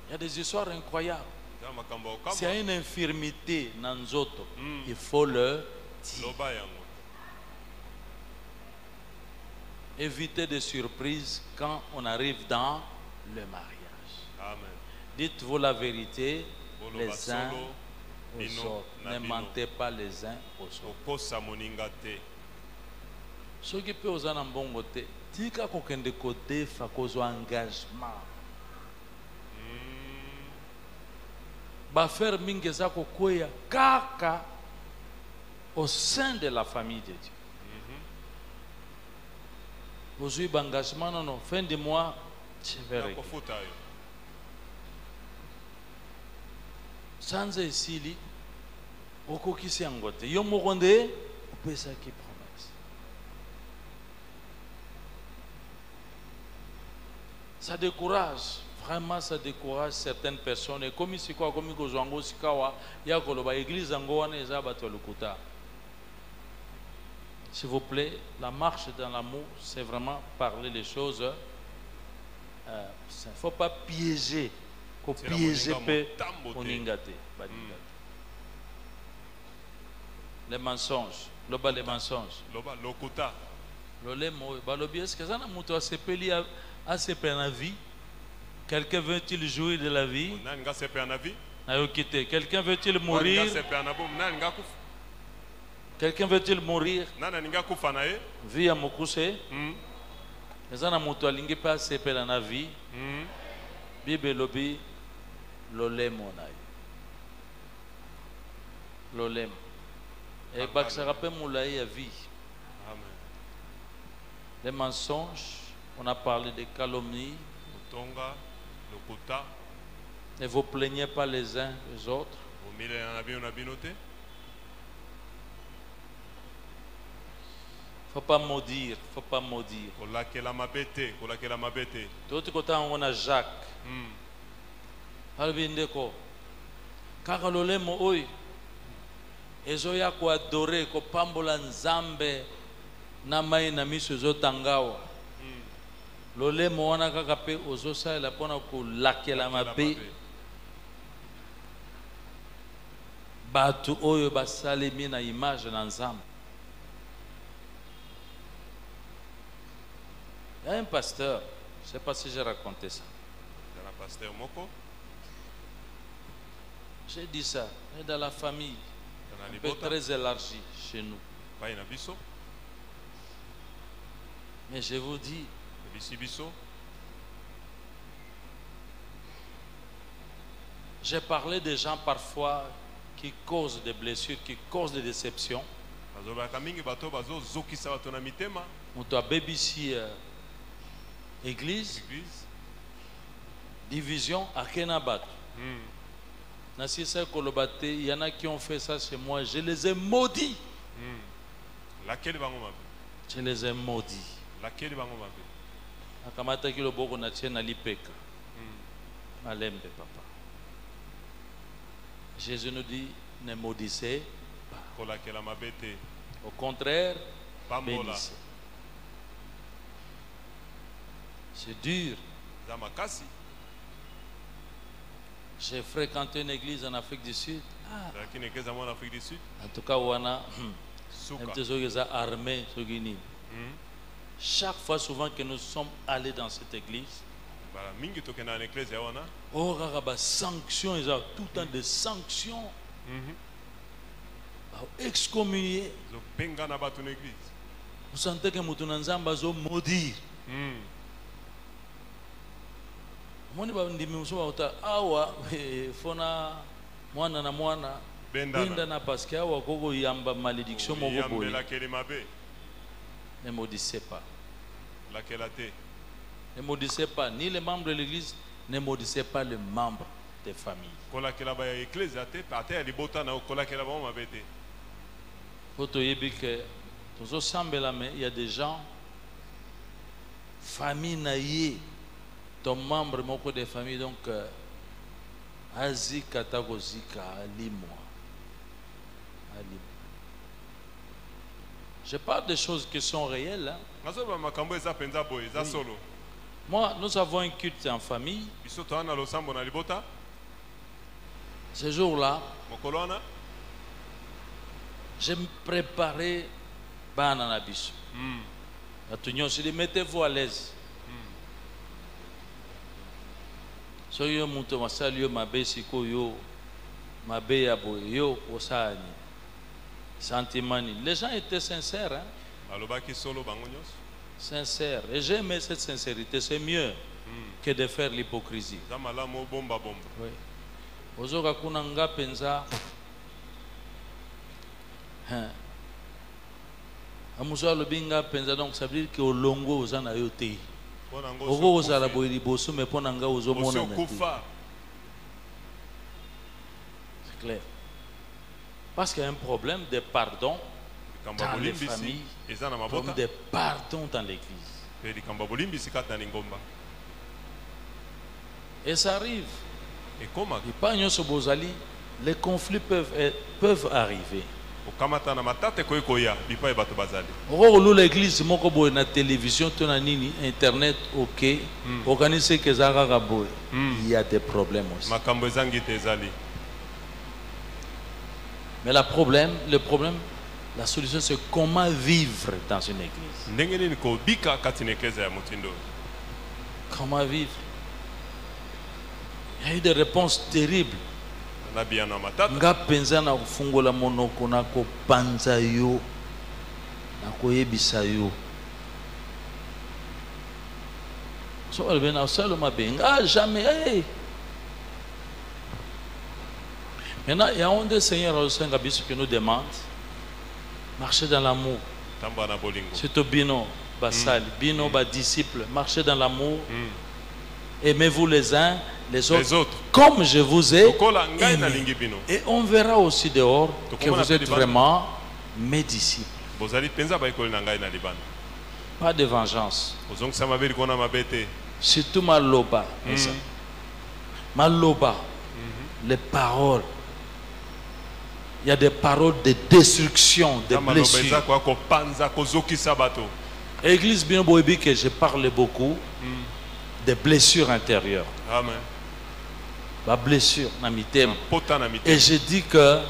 Il y a des histoires incroyables. Zala makambo S'il y a okamba. une infirmité dans nzoto, il faut le dire. Loba yango. Évitez des surprises quand on arrive dans le mariage. Amen. Dites-vous la vérité Bolo les basolo, uns aux bino autres. na Ne bino. mentez pas les uns aux autres. Okosa moninga te. Soki pe oza na mbongo te, tika kokende kodefa kozwa engagement. Bafaire mingi eza kokwea kaka au sein de la famille de Dieu. Ozwi bangagement non, fin de mois, je vais régler. Nakofuta yo. Sanza esili okokisi yango te yo moko nde opesaki promesse. Ça décourage, vraiment ça décourage certaines personnes. Et comme ici quoi, comme kozwango sikawa ya koloba église yango wana eza bato ya lokuta. S'il vous plaît, la marche dans l'amour, c'est vraiment parler les choses. Il ne faut pas piéger. Il faut C'est la piéger moninga pe motambo te. moninga te, baninga te. Les mensonges. Loba les mensonges. loba lokuta Lolemo, balobi, est-ce que ça n'a muto a sepeli a sepeli na vie? Quelqu'un veut-il jouir de la vie? nani nga sepe na vie Quelqu'un veut-il nani mourir? nga sepe na bomu nani nga kufa Quelqu'un veut-il mourir? nani nga kufa na ye Vie à mokuse. Mm. Ezana muto alingi pa sepela na vie. Mm. Bible lobi lolemo na ye. Lolemo. Et bakisaka pe moulaye ya vie. Amen. Les mensonges, on a parlé des calomnies. Tonga lokuta Ne vous plaignez pas les uns les autres. omile na bino na bino te Faut pas maudire, faut pas maudire. kolakela mabe te kolakela mabe te Toti kota on a Jacques. Mm. Albi ndeko. Kaka lolemo oyo. Ezoya ko adorer ko pambola nzambe na mai na miso ezotangawa. Lolemo wana kaka pe ozosalela mpona kolakela mabe bato oyo basalemi na image na nzambe. Il y a un pasteur, je ne sais pas si j'ai raconté ça. Zala pasteur moko J'ai dit ça, mais dans la famille, zala un peu libota très élargie chez nous. pai na biso Mais je vous dis, bisi biso j'ai parlé des gens parfois qui causent des blessures, qui causent des déceptions. bazobaka mingi bato bazozokisa bato na mitema On a BBC église, église division, à Kenabat. Mm. Nassisa Kolobate, il y en a qui ont fait ça chez moi, je les ai maudits. Mm. Laquelle bango mabe Je les ai maudits. laquelle bango mabe Akamata kilo boko na tiena lipeka. Mm. Malembe papa. Jésus nous dit, ne maudissez pas. kolakela mabe te Au contraire, pambola bénissez. C'est dur. za makasi J'ai fréquenté une église en Afrique du Sud. lakini ekeza mwana Afrique du Sud En tout cas, wana, suka armé, Mm. chaque fois, souvent que nous sommes allés dans cette église, bala mingi tokenda na église ya wana oh, raba sanctions, ils ont tout le temps des sanctions, excommuniés. zopenga na bato na église Vous sentez que Moutounanzamba zo maudire. Mm. Moni ba ndimi muso ba awa fona mwana na mwana benda na parce que awa koko yamba malédiction moko boye. lakeli mabe Ne maudissez pas. lakela te Ne maudissez pas ni les membres de l'église, ne maudissez pas les membres des familles. kolakela ba ya église ate ate ya libota na kolakela bango mabe te Faut yebi que tozo sambela mais il y a des gens famille naïe ton membre moko de famille donc azika takozika alimwa. Je parle des choses qui sont réelles. Hein. nazoba makambo eza penza boye eza solo Moi, nous avons un culte en famille. biso toza na losambo na libota Ce jour-là, mokolo wana je me préparais bana na biso. Je dis, mettez-vous à l'aise. Soki yo muto masali yo mabe sikoyo mabe ya boye yo osani sentimani. Les gens étaient sincères, hein? alobaki solo bango nyonso Sincères. Et j'ai aimé cette sincérité. C'est mieux que de faire l'hypocrisie. eza malamu bomba bomba Oui. Ozoka kuna nga penza. Amuso alobi nga penza, donc ça veut dire que olongo oza na yo te. mpona yango Oko ozala boye liboso mais mpona nga ozomona na te. okufa C'est clair. Parce qu'il y a un problème de pardon likambo ya dans les bolimbisi familles, eza na un problème mabota de pardon dans l'église. mpe likambo ya bolimbisi kati na lingomba Et ça arrive. ekomaka Et pas nyonso bozali, les conflits peuvent arriver. okamata na matata ekoki koya bipai bato bazali Okolula l'église moko boye na télévision to na nini internet OK, organiser que ça kaka boye. Il y a des problèmes aussi. makambo ezangi te ezali Mais le problème, La solution, c'est comment vivre dans une église. ndenge nini kobika kati na eklezia ya motindo oyo. Comment vivre? Il y a eu des réponses terribles. na bia na matata Nga penza na kufungola monoko na kopanza yo na koyebisa yo. So elle vient seul ma benga jamais. Hey. Maintenant, il y a un des seigneurs au Saint Gabisu qui nous demande marcher dans l'amour. tamba na bolingo. C'est au bino basali, bino ba disciple, marchez dans l'amour. Aimez-vous les uns les autres, comme je vous ai lokola ngai aimé. nalingi bino. Et on verra aussi dehors que vous êtes vraiment mes disciples. bozali penza baikoli na ngai na libanda. Pas de vengeance. ozongisa mabe likona mabe te. Surtout Maloba. Maloba. Les paroles. Il y a des paroles de destruction, de maloba blessures. eza kwa kopanza kozokisa bato. Église bien boyebi que je parle beaucoup des blessures intérieures. Amen. La blessure, na mitema. pota na Et mite je dis que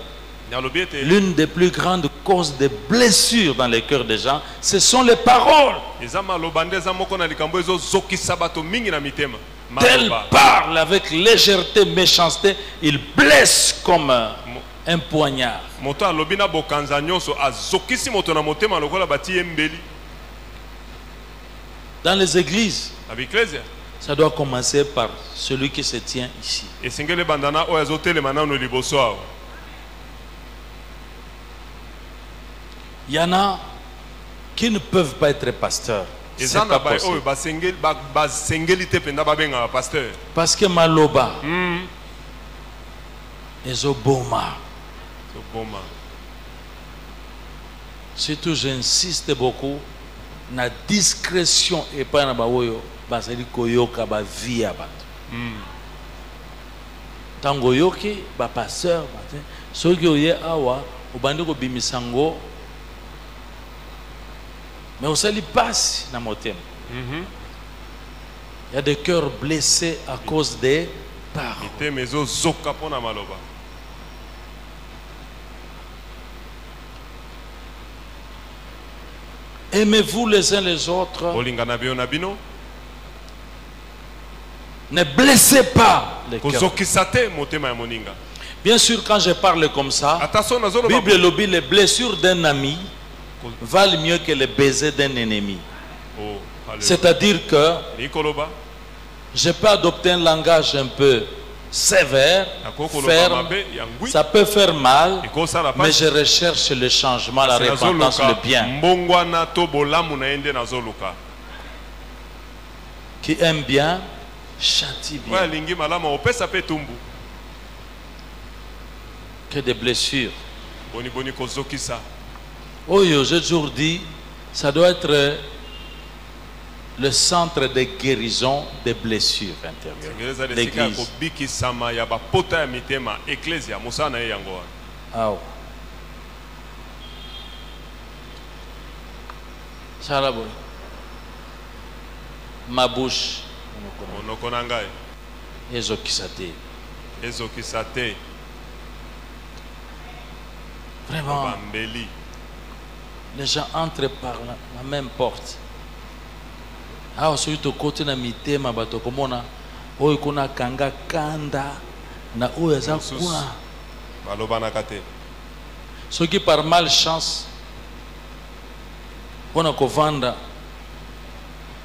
nalobi ete l'une des plus grandes causes de blessures dans les cœurs des gens, ce sont les paroles. eza maloba nde eza moko na likambo ezozokisa bato mingi na mitema. Tel maloba parle avec légèreté, méchanceté, il blesse comme un poignard. moto alobi na bokanza nyonso azokisi moto na motema lokola bati ye mbeli. Dans les églises, na biklesia ça doit commencer par celui qui se tient ici. esengeli bandana oyo azotelema nano liboso awa. Il y en a qui ne peuvent pas être pasteurs. C'est eza pas na bai possible. oyo basengeli te mpenza babengaka pasteur. Parce que Maloba, ezoboma. toboma Surtout, j'insiste beaucoup, na discrétion et pas na baoyo, basali koyoka ba vie ya bato. Tango yoki ba pasteur, soki oye awa, obandi ko bimisango, mais osali passe na motema. Il y a des cœurs blessés à cause des paroles. mitema ezozoka mpo na maloba. Aimez-vous les uns les autres. bolingana bino na bino Ne blessez pas les cœurs. kozokisa te motema ya moninga. Bien sûr, quand je parle comme ça, ata so la nazoloba Bible lobby, les blessures d'un ami valent mieux que les baisers d'un ennemi. Oh, alléluia. C'est-à-dire que nikoloba je peux adopter un langage un peu sévère, nakokoloba ferme, mabe ya ngwi ça peut faire mal, ekosala mais pasi. je recherche le changement, la repentance, le bien. mbongwana to bolamu na ye nde nazoluka. Qui aime bien, châtie oyo bien. alingi malamu opesa mpe tumbu. Que des blessures. boniboni kozokisa. Oh, j'ai toujours dit, ça doit être le centre de guérison des blessures intérieures. ngeleza lesika ya L'église. kobikisama ya bapota ya mitema eklesia mosala na ye yango wana. Ah ouais. Ça là, bon. Ma bouche, monoko na ngai ezokisa te. ezokisa te Vraiment, bambeli. les gens entrent par la même porte. Ah, soki tokoti na mitema bato komona oyo kuna kanga kanda na oyo aza Mosusu. kuna. balobanaka te. Soki par malchance mpona kovanda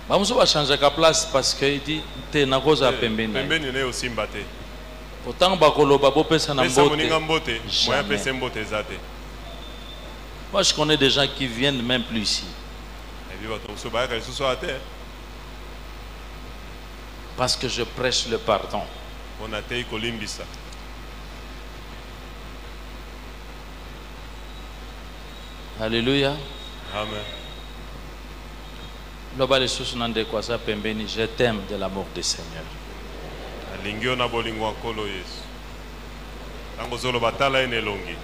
bamosusu bachangeaka place parce que idi te nakozala pembeni na ye. pembeni na ye osimba te. Otango bakoloba bopesa na pesa moninga mbote. mbote moya Jamais. pesa mbote eza te. Moi je connais des gens qui viennent même plus ici ebi bato mosusu bayaka lisusu awa te parce que je prêche le pardon. mpona tei kolimbisa. Alléluia. amen. Loba lisusu na ndeko aza pembeni, je t'aime de l'amour du Seigneur. alingi yo na bolingo ya nkolo yesu. ntango ozoloba tala ye na elongi.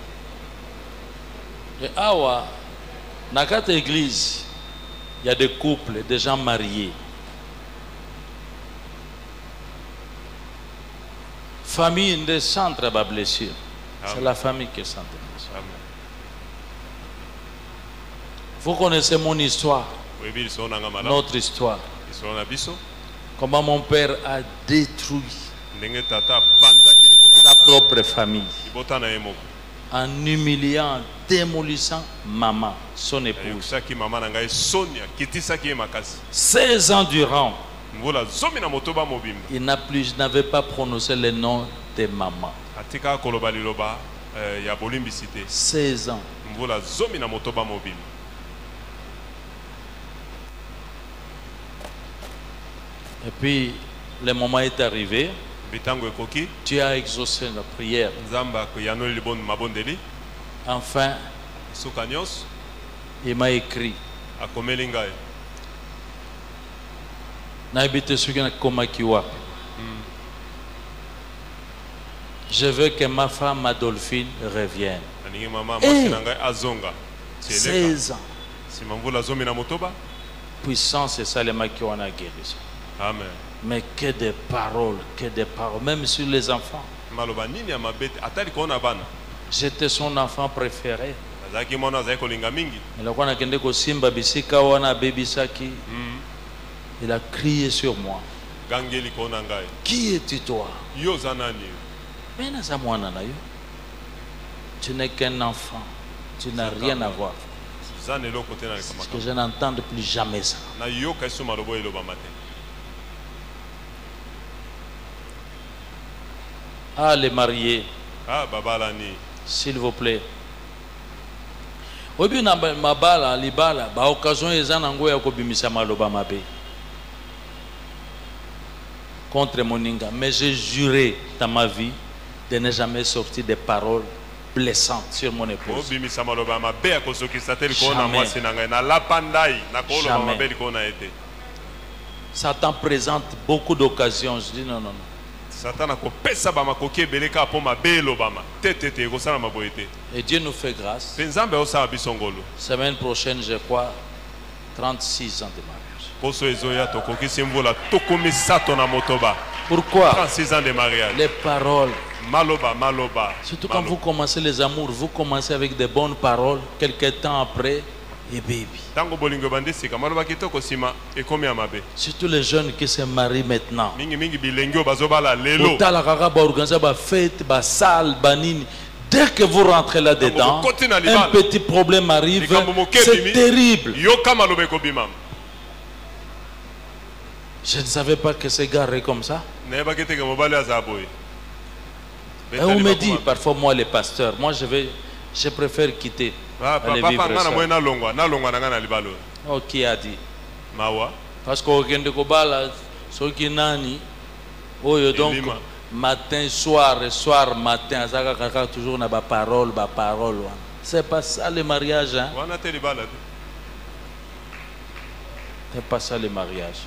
Et awa, dans quatre églises, il y a des couples, des gens mariés. Famille ne centre ma blessure. C'est Amen. la famille qui centre ma blessure. amen. Vous connaissez mon histoire, oyebi liso nanga malamu notre histoire. liso na biso Comment mon père a détruit ndenge tata apanzaki sa propre famille libota na ye moko en humiliant, en démolissant maman, son épouse. ayokisaki mama na ngai soni akitisaki ye makasi 16 ans durant, mvula zomi na motoba mobimba il n'avait pas prononcé le nom de maman. atikaka koloba liloba ya bolimbisi te 16 ans. mvula zomi na motoba mobimba Et puis, le moment est arrivé, bitango ekoki tu as exaucé la prière. nzambe akoyanoli libondo mabondeli Enfin, suka nyonso il m'a écrit. akomeli ngai Naibite soki nakomaki wapi. Je veux que ma femme Adolphine revienne. aningi mama mwasi na ngai azonga tieleka 16 ans. nsima mvula zomi na motoba Puissance et Salema qui ont la guérison. amen Mais que des paroles, même sur les enfants. maloba nini ya mabe te ata likolo na bana J'étais son enfant préféré. azalaki mwana azalaki kolinga mingi Nilikuwa nakende kosimba bisika wana abebisaki. Il a crié sur moi. gangi likolo na ngai Qui es-tu toi? yo oza nani Mais naza mwana na yo. Tu n'es qu'un enfant. Tu n'as rien à voir. za na eloko te na Que likamaka je n'entende plus jamais ça. nayoka esu maloba oyo elobama te Ah, les mariés, ah babalani s'il vous plaît. Obi na mabala libala ba occasion eza nango ya kobimisa maloba mabe contre moninga, mais j'ai juré dans ma vie de ne jamais sortir des paroles blessantes sur mon épouse. obimisa maloba mabe ya kosokisa te likolo na Jamais. mwasi na ngai nalapa ndai nakoloba Jamais. mabe likolo na ye te Satan présente beaucoup d'occasions. Je dis non, non, non. satana akopesa bamakoki ebele kaka mpo mabe elobama te ekosala maboye te Et Dieu nous fait grâce. mpe nzambe aosala biso ngolu Semaine prochaine, je crois, 36 ans de mariage. poso ezoya tokokisi mvula tokomi misato na motoba Pourquoi? 36 ans de mariage Les paroles. maloba maloba Surtout quand vous commencez les amours, vous commencez avec de bonnes paroles. Quelques temps après, et baby. ntango bolingo ebandi sika maloba kitoko nsima ekomi ya mabe Surtout les jeunes qui se marient maintenant. mingimingi bilengi oyo bazobala lelo Otala kaka ba organiser ba fête, ba salle, ba nini. Dès que vous rentrez là-dedans, Quand vous un petit problème arrive. C'est terrible. yoka maloba ekobima Je ne savais pas que c'est garé comme ça. nayebaki teke mobali aza boye Et on me dit parfois, moi, les pasteurs, moi, je préfère quitter. Aller papa vivre nga na ça. moye nalongwa na ngai na libala oyo Oh, qui a dit? mawa Parce qu'au Kobala, ceux qui nani, oh, donc, Elima. matin, soir, soir, matin, ça kaka toujours na ba parole. C'est pas ça le mariage, hein? wana te libala te C'est pas ça le mariage.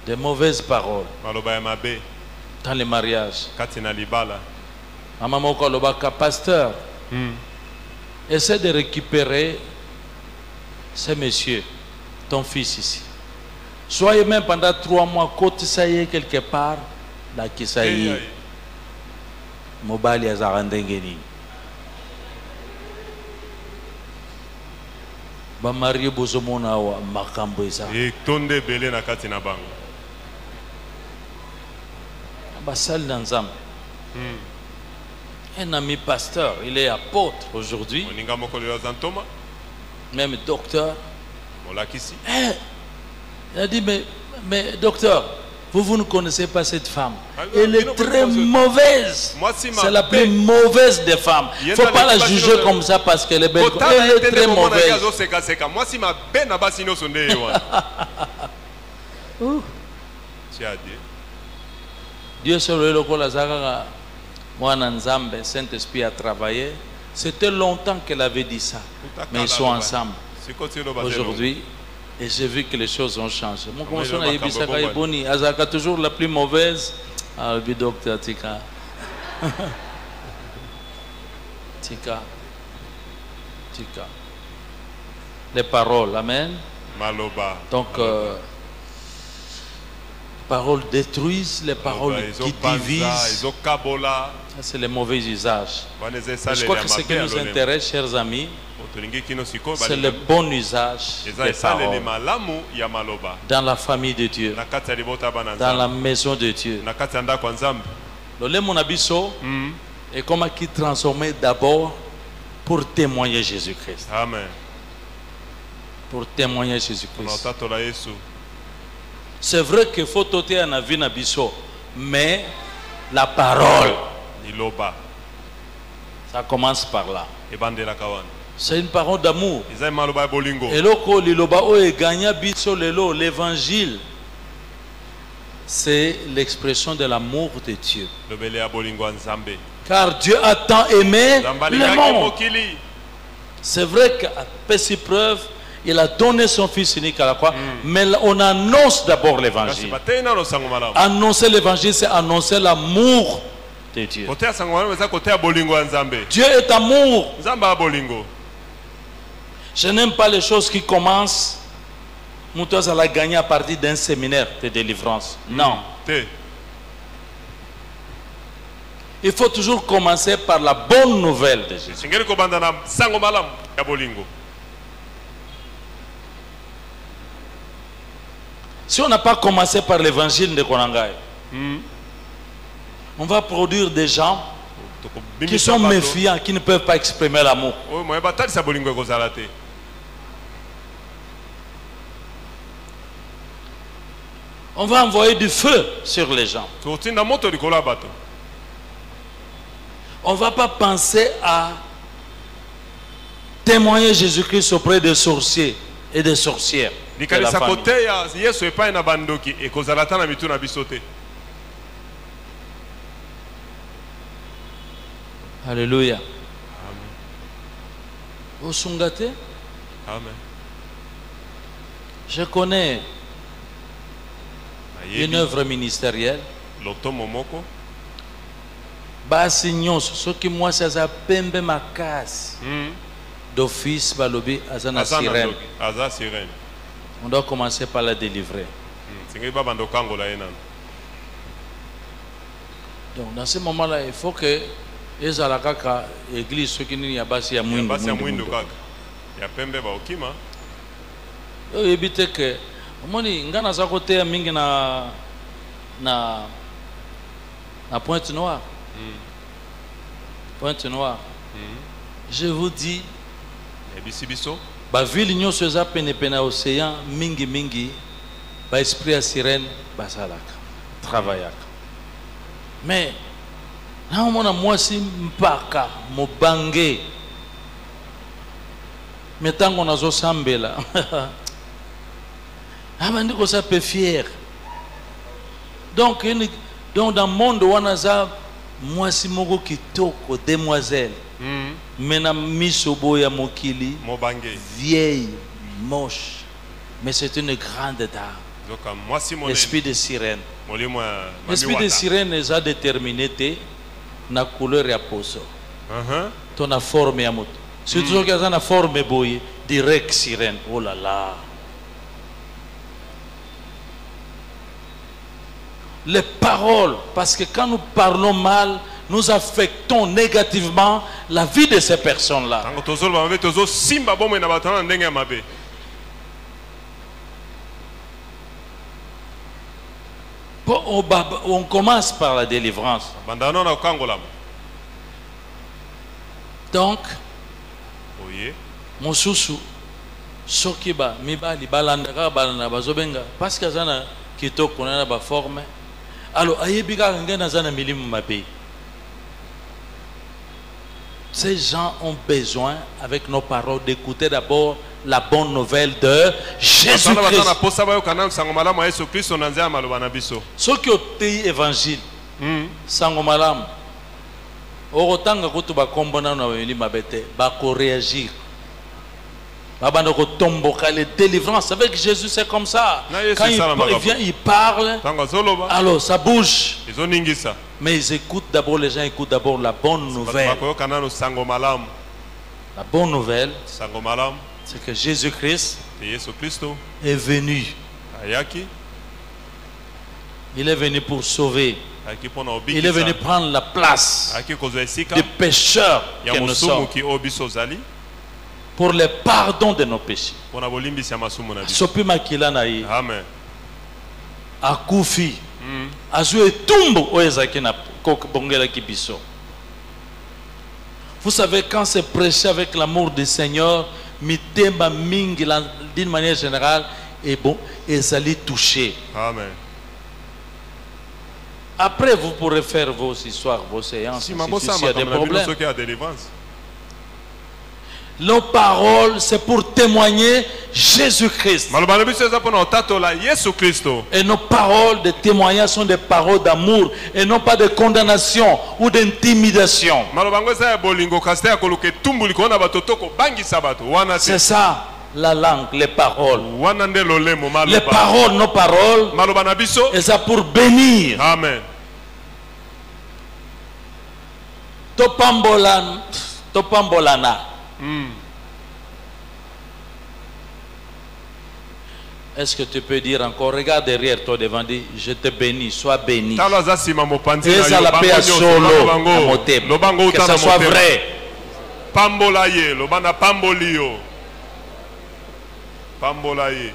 De mauvaises paroles maloba ya mabe dans le mariage. kati na libala Maman moko alobaka, pasteur, essaie de récupérer ce monsieur, ton fils ici. Soyez même pendant 3 mois, côte ça y est quelque part, là qui ça y est. Mobali azarandengeni. Ba marié bozomona wa makambo eza. etonde ebele na kati na bango Ba sali na nzambe. Un ami pasteur, il est apôtre aujourd'hui, moninga moko lelo aza ntoma même docteur. molakisi Il a dit, mais docteur, vous ne connaissez pas cette femme. Ah, Elle non, est non, très non, mauvaise. Moi, si ma C'est la paix- plus mauvaise des femmes. Il ne faut Yenda pas la les juger passions de- comme ça parce qu'elle est belle. kotala Elle ye est te très nde komona ye mauvaise. azosekaseka mwasi mabe na basi nyonso nde ye wana tiadie Dieu seul est le Kolazaka. Moi, Nzambe, Saint-Esprit a travaillé. C'était longtemps qu'elle avait dit ça. Mais ils sont ensemble sikoti elo bazelo aujourd'hui. Et j'ai vu que les choses ont changé. Mon Mais conscient le a dit makambo Bisaka bongo. Eboni. Azaka toujours la plus mauvaise. Ah, le docteur Tika. Tika. Tika. Les paroles, amen. maloba Donc, les paroles détruisent, les paroles qui divisent. ezokabola Ça, c'est les mauvais usages. wana eza Je esaleli crois ya que ce qui mabe ya nous lolemo intéresse, chers amis, tolingi kino sikoyo C'est le bon usage eza des esaleli paroles malamu ya maloba dans la famille de Dieu, na kati ya libota ya bana dans la nzambe maison de Dieu. na kati ya ndako ya nzambe. Le mon abisso est comme qui transformé d'abord pour témoigner Jésus-Christ. Amen. Pour témoigner Na Jésus-Christ. otatola Yesu. C'est vrai qu'il faut toter un avis nabisso, mais la parole, Liloba ça commence par là. ebandelaka wana. C'est une parole d'amour. Eza maloba ya bolingo. Et loko liloba o e gagna biso lelo, l'évangile, c'est l'expression de l'amour de Dieu. Lobele ya bolingo ya nzambe. Car Dieu a tant aimé Nzambe le alingaki monde. mokili. C'est vrai qu'à Pessi preuve, il a donné son fils unique à la croix, mais on annonce d'abord Kasi l'évangile. batei nano sango malamu. Annoncer l'évangile, c'est annoncer l'amour de Dieu. Kote ya sango malamu eza kote ya bolingo ya nzambe. Dieu est amour. Nzambe ya bolingo. Je n'aime pas les choses qui commencent. Moutouz a gagné à partir d'un séminaire de délivrance. Non. Te. Il faut toujours commencer par la bonne nouvelle de Jésus. Singeli kobanda na sango malamu ya bolingo. Si on n'a pas commencé par l'évangile de Konangai, on va produire des gens qui sont méfiants, qui ne peuvent pas exprimer l'amour. Oyo moye batalisa bolingo ekozala te. On va envoyer du feu sur les gens. Totinda moto likolo ya bato. On ne va pas penser à témoigner Jésus-Christ auprès des sorciers et des sorcières. De la Likalisa famille. kote ya Yesu epai na bandoki ekozala ta na mitu na biso te. Alléluia. Osungate, Amen. je connais une Nayebi œuvre ministérielle. lotomo moko Basi nyonso soki mwasi aza pembe makasi d'office balobi aza na aza na sirène. ndoki aza sirène. On doit commencer par la délivrer. Singeli babanda okangola ye nano. Donc dans ce moment-là, il faut que ezala kaka église soki nini ya basi ya mwindu. Basi ya mwindu, mwindo mwindu. kaka. Ya pembe baokima. Oyebi te ke omoni nga naza koteya mingi na Pointe Noire. Pointe Noire. Je vous dis, Ebisi biso. baville nyonso eza penepene ya océan mingi mingi baesprit ya sirène basalaka travaillaka. Mais naomona mwasi mpaka mobange me ntango nazosambela abandi kosa pe fier. Donc dans le monde wana aza mwasi moko kitoko, demoiselle mais na miso boya mokili Mobange. vieille, moche, mais c'est une grande dame. Zoka mwasi monene. L'esprit de sirène. Molimo ya L'esprit de sirène est déterminé te na couleur ya poso. To na forme ya moto. Surtout soki aza na forme boye direct sirène. Oh là là. Les paroles, parce que quand nous parlons mal, nous affectons négativement la vie de ces personnes-là. Tango tozoloba mabe tozo simba bomwe na bato na ndenge ya mabe. On commence par la délivrance. Bandano na okangola. Donc, Oye. mosusu soki ba mibali balandaka balanda bazobenga parce que aza na kitoko na ba forme, alors ayebi kaka ngai naza na milimu mabe. Ces gens ont besoin, avec nos paroles, d'écouter d'abord la bonne nouvelle de Jésus-Christ. Ceux qui ont été évangile, sango malamu, orotanga kutu bakombona na weli mabete, bako réagir. Babando ko tomboka les délivrances avec Jésus, c'est comme ça. Quand il vient, il parle, alors ça bouge. Mais ils écoutent d'abord, les gens écoutent d'abord la bonne nouvelle. La bonne nouvelle, c'est que Jésus-Christ est venu. Il est venu pour sauver. Il est venu prendre la place des pécheurs que nous sommes. pour le pardon de nos péchés. Pona bolimbisi ya masumu na biso. Sopi makila na ye. Amen. Akufi. Azue tumbo oezaki na bongela ki biso. Vous savez, quand c'est prêché avec l'amour du Seigneur, mitema mingi d'une manière générale, et bon, et ça les toucher. Amen. Après, vous pourrez faire vos histoires, vos séances. Si s'il y a des problèmes. qui a délivrance. Nos paroles, c'est pour témoigner Jésus-Christ. Et nos paroles de témoignage sont des paroles d'amour et non pas de condamnation ou d'intimidation. C'est ça la langue, les paroles. Les paroles, nos paroles, et ça pour bénir. Amen. Topambolana. Est-ce que tu peux dire encore, regarde derrière toi devant, dis, je te bénis, sois béni. Que ça soit vrai. Pambolaye, lobana pambolio. Pambolaye.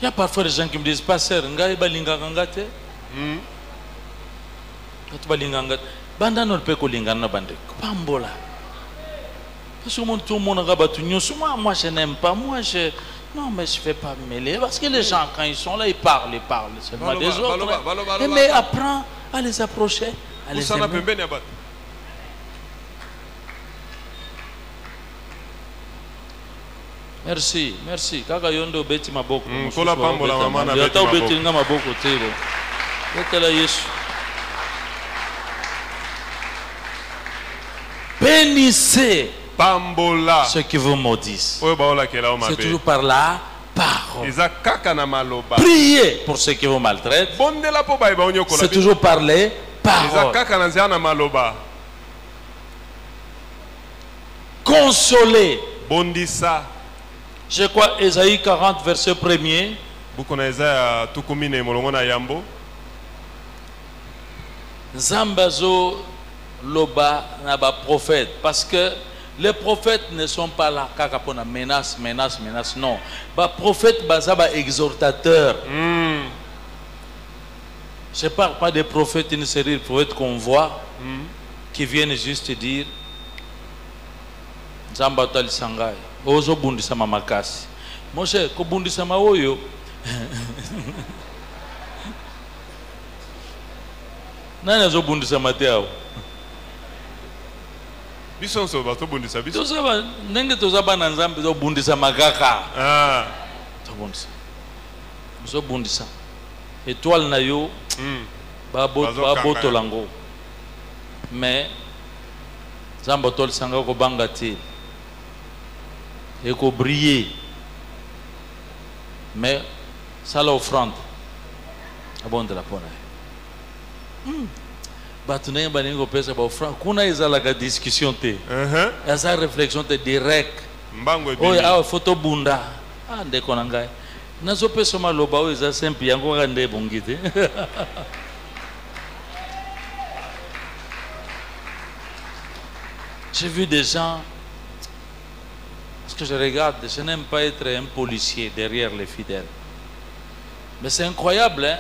Il y a parfois des gens qui me disent, pasteur, ngai balinga ngate. Banda no pe ko lingana bande. Pambola. Parce que tout le monde moi je n'aime pas, non mais je ne fais pas mêler, parce que les gens quand ils sont là ils parlent seulement des autres. Mais apprends à les approcher, à les aimer. Merci. Kaka yondo beti maboko. Kola pambola mama na beti maboko. Beti nga maboko tebo. Betela Yesu. Bénissez Pambola. ceux qui vous maudissent. C'est toujours par la parole. Priez pour ceux qui vous maltraitent. C'est toujours par les paroles. Consolez. Je crois Ésaïe 40 verset 1er. Zambazo loba naba prophète, parce que les prophètes ne sont pas là kakapona menace non. Ba prophète bazaba exhortateur. Je parle pas des prophètes, une série de prophètes qu'on voit qui viennent juste dire Zamba tali sangai ozo bundisa mamakasi. Moshe ko bundisa maoyo. Nani azo bundisa mateo? Bisonso bato bundisa biso. Tozaba nenge tozaba na nzambe zo bundisa magaka. To bundisa. Zo bundisa. Étoile na yo baboto lango. Mais nzambe tol sanga ko banga ti. Et ko briller. Mais ça l'offrande. Abonde la pona. Batuné baningo pesa ba offrande. Kuna ezala ka discussion te. Esa réflexion te direct. Mbango ebi. Oya awa photo bunda. Ndeko na ngai. Nazo pesa maloba o eza simple yango ka nde bongite. J'ai vu des gens, parce que je regarde, je n'aime pas être un policier derrière les fidèles. Mais c'est incroyable, hein?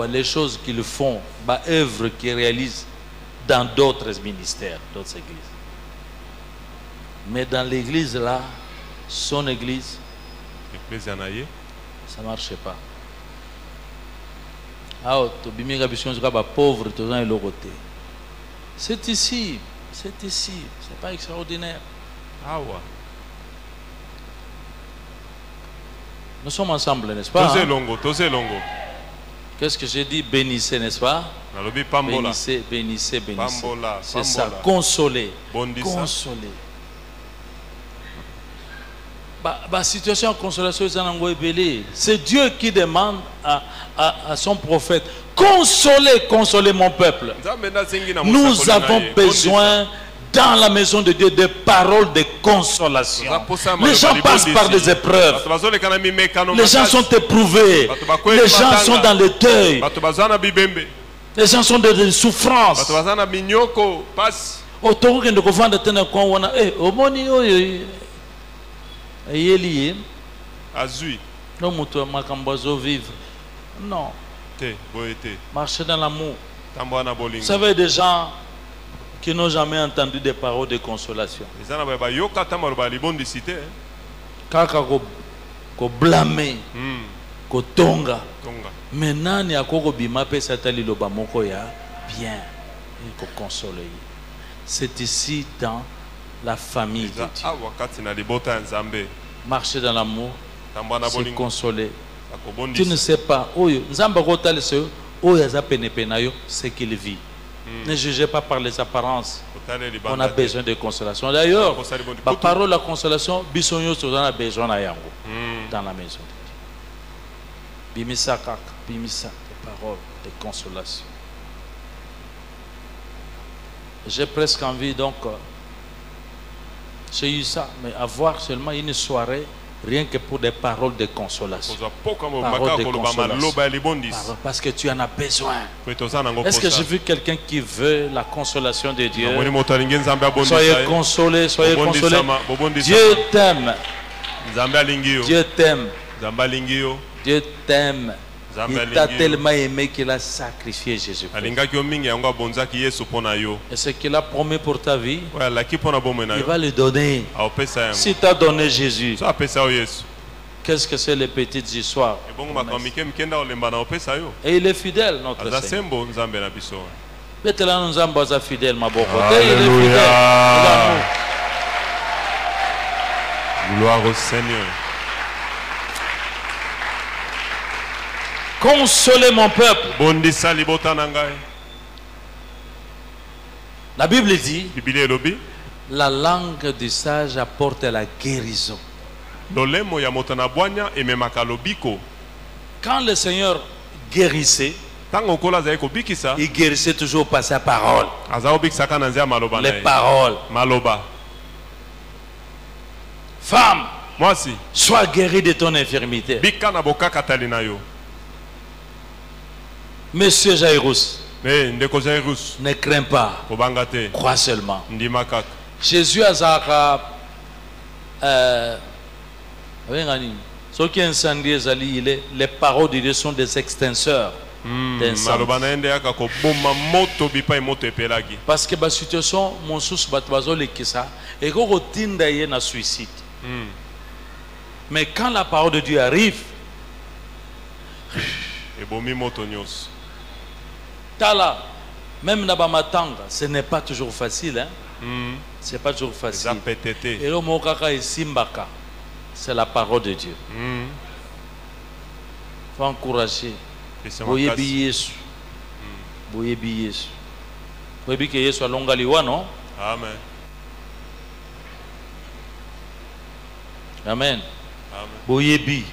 Les choses qu'ils font, œuvres qu'ils réalisent dans d'autres ministères, d'autres églises. Mais dans l'église là, son église, ça ne marchait pas. Pauvre, c'est ici, c'est pas extraordinaire. Nous sommes ensemble, n'est-ce pas? Qu'est-ce que j'ai dit? Bénissez, n'est-ce pas? Bénissez. C'est ça, consoler. Consoler. Situation de consolation, c'est Dieu qui demande à son prophète: consolez mon peuple. Nous avons besoin dans la maison de Dieu des paroles de consolation. Les gens passent par des épreuves. Les gens sont éprouvés. Les gens sont dans le deuil. Les gens sont de souffrance. bato baza na minyoko pasi Autour de kovanda tena kwa wana omoni oyo eyeli azui no muto makambo azo vivre. Non, te boye te marcher dans l'amour. tambola na Vous bolingo savez des gens qui n'ont jamais entendu des paroles de consolation. eza na baye bayoka ata maloba ya libondisi te Kaka ko blâmer, ko tonga. tonga Mais nani akoko bima pe satali loba moko ya bien et ko consoler. C'est ici dans la famille de eza Dieu. awa kati na libota ya nzambe Marcher dans l'amour, tambola na c'est bolingo consoler. Tu ne akobondisa sais pas, oyo, nzamba kotala se oyo aza pene na yo, c'est qu'il vit. Ne jugez pas par les apparences. otale On libanda a te. besoin de consolation. D'ailleurs, Kosala libondi. la parole de la consolation, bisonyo on a besoin na yango dans la maison de Dieu. Bimisa kaka, bimisa des paroles de consolation. J'ai presque envie donc, j'ai eu ça, mais avoir seulement une soirée, rien que pour des paroles de consolation. kozwa poka mo Parole baka de koloba consolation. maloba ya libondisi Parce que tu en as besoin. po ete oza nango Est-ce que posa j'ai vu quelqu'un qui veut la consolation de Dieu? namoni moto alingi nzambe abondisa Soyez ye consolés, soyez consolés. bobondisama Dieu t'aime. nzambe alingi yo Dieu t'aime. nzambe alingi yo Dieu t'aime. Nzambe Il t'a alingi yo. tellement aimé qu'il a sacrifié Jésus-Christ. alingaki yo mingi yango abonzaki yesu mpo na yo Et ce qu'il a promis pour ta vie, oyo alaki mpo na bomoi na il yo va le donner. aopesa yango Si tu as donné Jésus, so apesa yo yesu qu'est-ce que c'est les petites histoires? ebongo makambo mike mike nda kolemba na opesa yo Et il est fidèle, notre aza Seigneur. sembo nzambe na biso Betela nzambe aza fidèle, ma boko. Il est fidèle. Il Alléluia. amour. gloire au seigneur Consolez mon peuple. bondisa libota na ngai La Bible dit, biblia elobi la langue du sage apporte la guérison. lolemo ya moto na bwanya ememaka lobiko Quand le Seigneur guérissait, ntango nkolo azali kobikisa il guérissait toujours par sa parole. aza kobikisaka na nzela maloba na Les ye paroles. maloba Femme, mwasi sois guérie de ton infirmité. bika na bokakatali na yo Monsieur Jairus, ndeko jairus ne crains pas, kobanga te crois seulement. ndima kaka Jésus azaka ce qui incendie les paroles de Dieu sont des extincteurs d'incendie. maloba na ye nde yaka koboma moto bipai moto epelaki Parce que la situation mosusu bato bazolekisa ekokotinda ye na suicide. Mais quand la parole de Dieu arrive, ebomi moto nyonso tala, même na bamatanga, ce n'est pas toujours facile, hein? C'est pas toujours facile. eza pete te Et le mot kaka esimbaka, c'est la parole de Dieu. Faut encourager. pesa Boyebi makasi Yesu. Boyebi Yesu. Boyebi ke Yesu alonga liwa, non? amen Amen. amen Boyebi.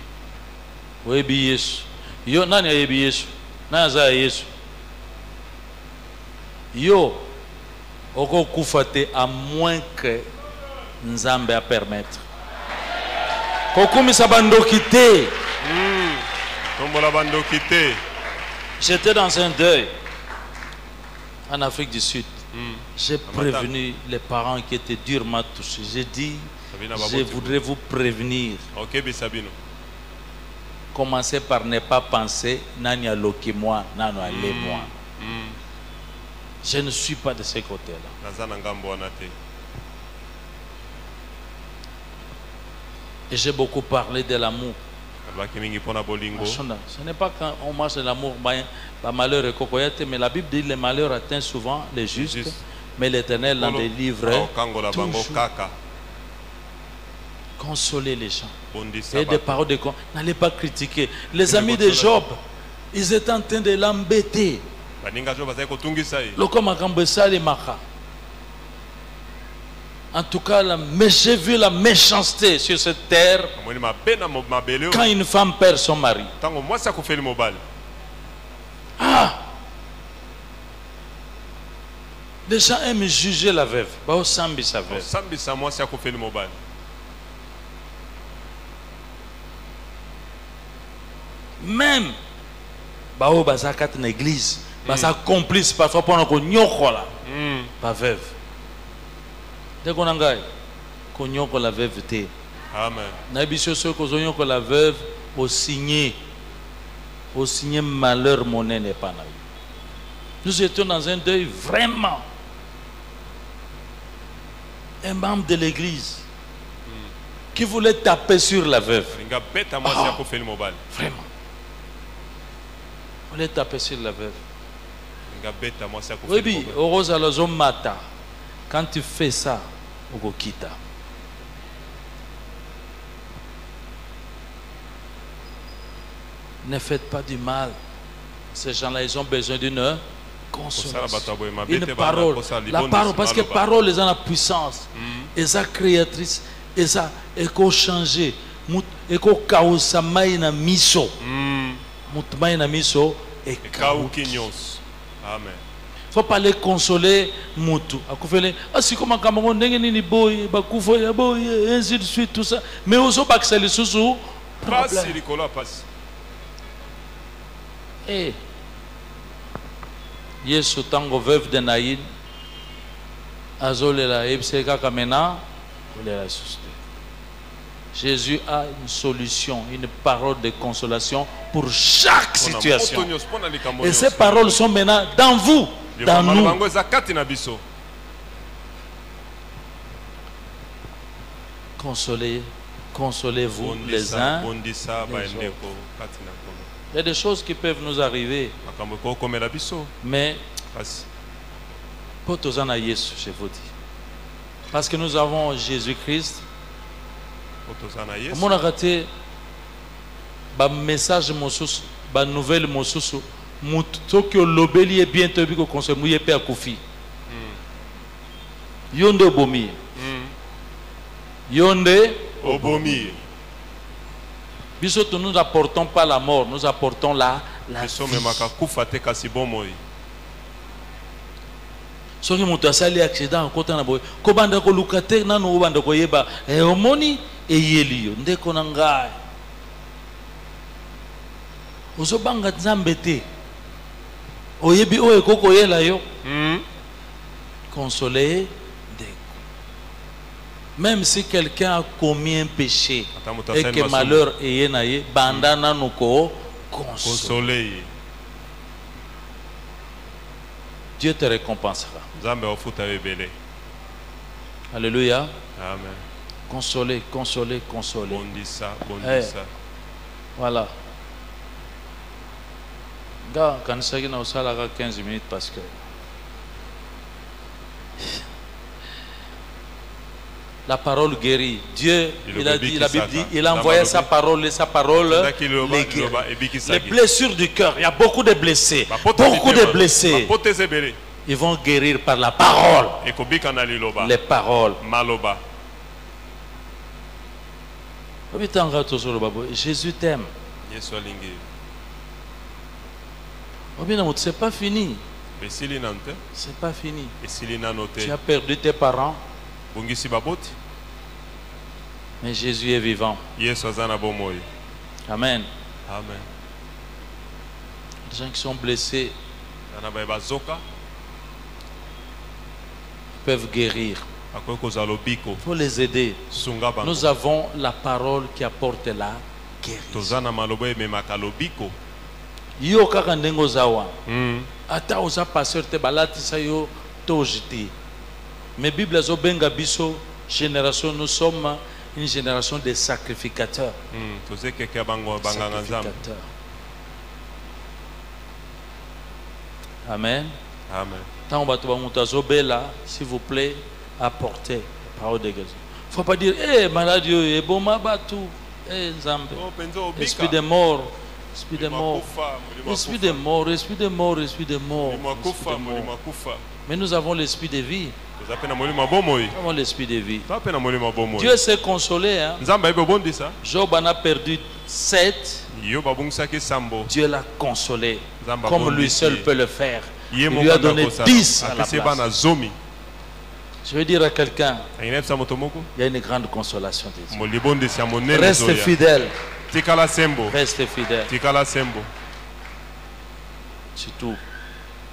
Boyebi Yesu. Yo nani ayebi Yesu? Nani aza Yesu? Yo oko kufa te à moins que Nzambe a permettre. Kokumisa bandoki te. tombola bandoki te J'étais dans un deuil en Afrique du Sud. J'ai prévenu les parents qui étaient durement touchés. J'ai dit, je voudrais vous prévenir. okebisa bino Commencez par ne pas penser nani aloki moi, nani ale moi. Je ne suis pas de ce côté-là. naza na ngambo wana te Et j'ai beaucoup parlé de l'amour. alobaki mingi mpo na bolingo Ce n'est pas quand on marche de l'amour, malheur et cocoyette, mais la Bible dit que le malheur atteint souvent les justes, Juste. mais l'Éternel en délivre aokangola bango toujours. kaka Consoler les gens. bondisa Et des bato paroles de con. N'allez pas critiquer. Les amis de Job, ils étaient en train de l'embêter. baninga jo bazali kotungisa ye En tout cas, j'ai vu la méchanceté sur cette terre amoni mabe na mabele quand oyo une femme perd son mari. ntango mwasi akofeli mobali Les gens aiment juger la veuve. Baosambi sa veuve. osambisa mwasi akofeli mobali Même Bao Bazakat dans l'église, ça complice parfois pour qu'on nyokola pas veuve. Dès qu'on engage qu'on nyokola la veuve té. Amen. Na biso ceux qu'on nyokola la veuve au signer malheur monnaie n'est pas na. Nous étions dans un deuil vraiment. Un membre de l'église qui voulait taper sur la veuve. Vraiment. On voulait taper sur la veuve. Oui, heureusement, alors mata. Quand tu fais ça, au kita. Ne faites pas du mal. Ces gens-là, ils ont besoin d'une consolation. Une parole. La parole, parce que parole, ils ont la puissance. Ils ont créatrice. Ils ont éco-changé. Ils ont kaousa maïna miso. Moutmaïna miso. Et Amen. Faut pas les consoler mutu. Akufele asi comme Cameroun ndenge nini boy bakufo ya boy ainsi de suite tout ça. Mais ozo bakseli susu passe likolo passe. Eh. Yesu tango veuve de Naïn azolela ebseka kamena olela susu. Jésus a une solution, une parole de consolation pour chaque situation. Et ces paroles sont maintenant dans vous, dans nous. Consolez-vous les uns les autres. Il y a des choses qui peuvent nous arriver. Mais, pour tous en Yesu, je vous dis. Parce que nous avons Jésus-Christ. Mon raté, ba message mosusu, ba nouvelle mosusu, muto ki olobeli e bientôt biko conseil mouye pe akufi. Yonde obomi. Yonde obomi. Biso nous apportons pas la mort, nous apportons la vie. Soki muto asali accident kota na boy ko banda ko lukate na no banda ko yeba omoni eyeliyo ndeko na ngai ozobanga nzambe te oyebi oyo koko yela yo consoler ndeko même si quelqu'un a commis un péché et que malheur eye na ye banda na no ko consoler. Dieu te récompensera. Alléluia. Amen. Consoler, consoler, consoler. Voilà. Gars, quand il s'agit de ça, 15 minutes parce que la parole guérit. Dieu, il a dit, la Bible dit, il a envoyé sa parole les guérit. Les blessures du cœur, il y a beaucoup de blessés. Beaucoup de blessés. Ils vont guérir par la parole. Les paroles. Jésus t'aime. C'est pas fini. C'est pas fini. Tu as perdu tes parents. Mais Jésus est vivant. Amen. Amen. Les gens qui sont blessés peuvent guérir. Il faut les aider. Nous avons la parole qui apporte la guérison. Yo kaka ndengo zawa. Ata oza pasteur te balatisa yo tojiti. Mais Bible zo benga biso génération, nous sommes une génération de sacrificateurs. Sacrificateurs. Amen. Amen. Tant que s'il vous plaît, apportez la parole de guérison. Il ne faut pas dire, maladie, bon, esprit de mort, esprit de mort, esprit de mort, esprit de mort, esprit de mort. Mais nous avons l'esprit de vie. Nous avons l'esprit de vie. Dieu s'est consolé. Hein? Job en a perdu 7. Dieu l'a consolé. Comme lui seul peut le faire. Il lui a donné 10 à la place. Je veux dire à quelqu'un, il y a une grande consolation de Dieu. Reste fidèle. Reste fidèle. C'est tout.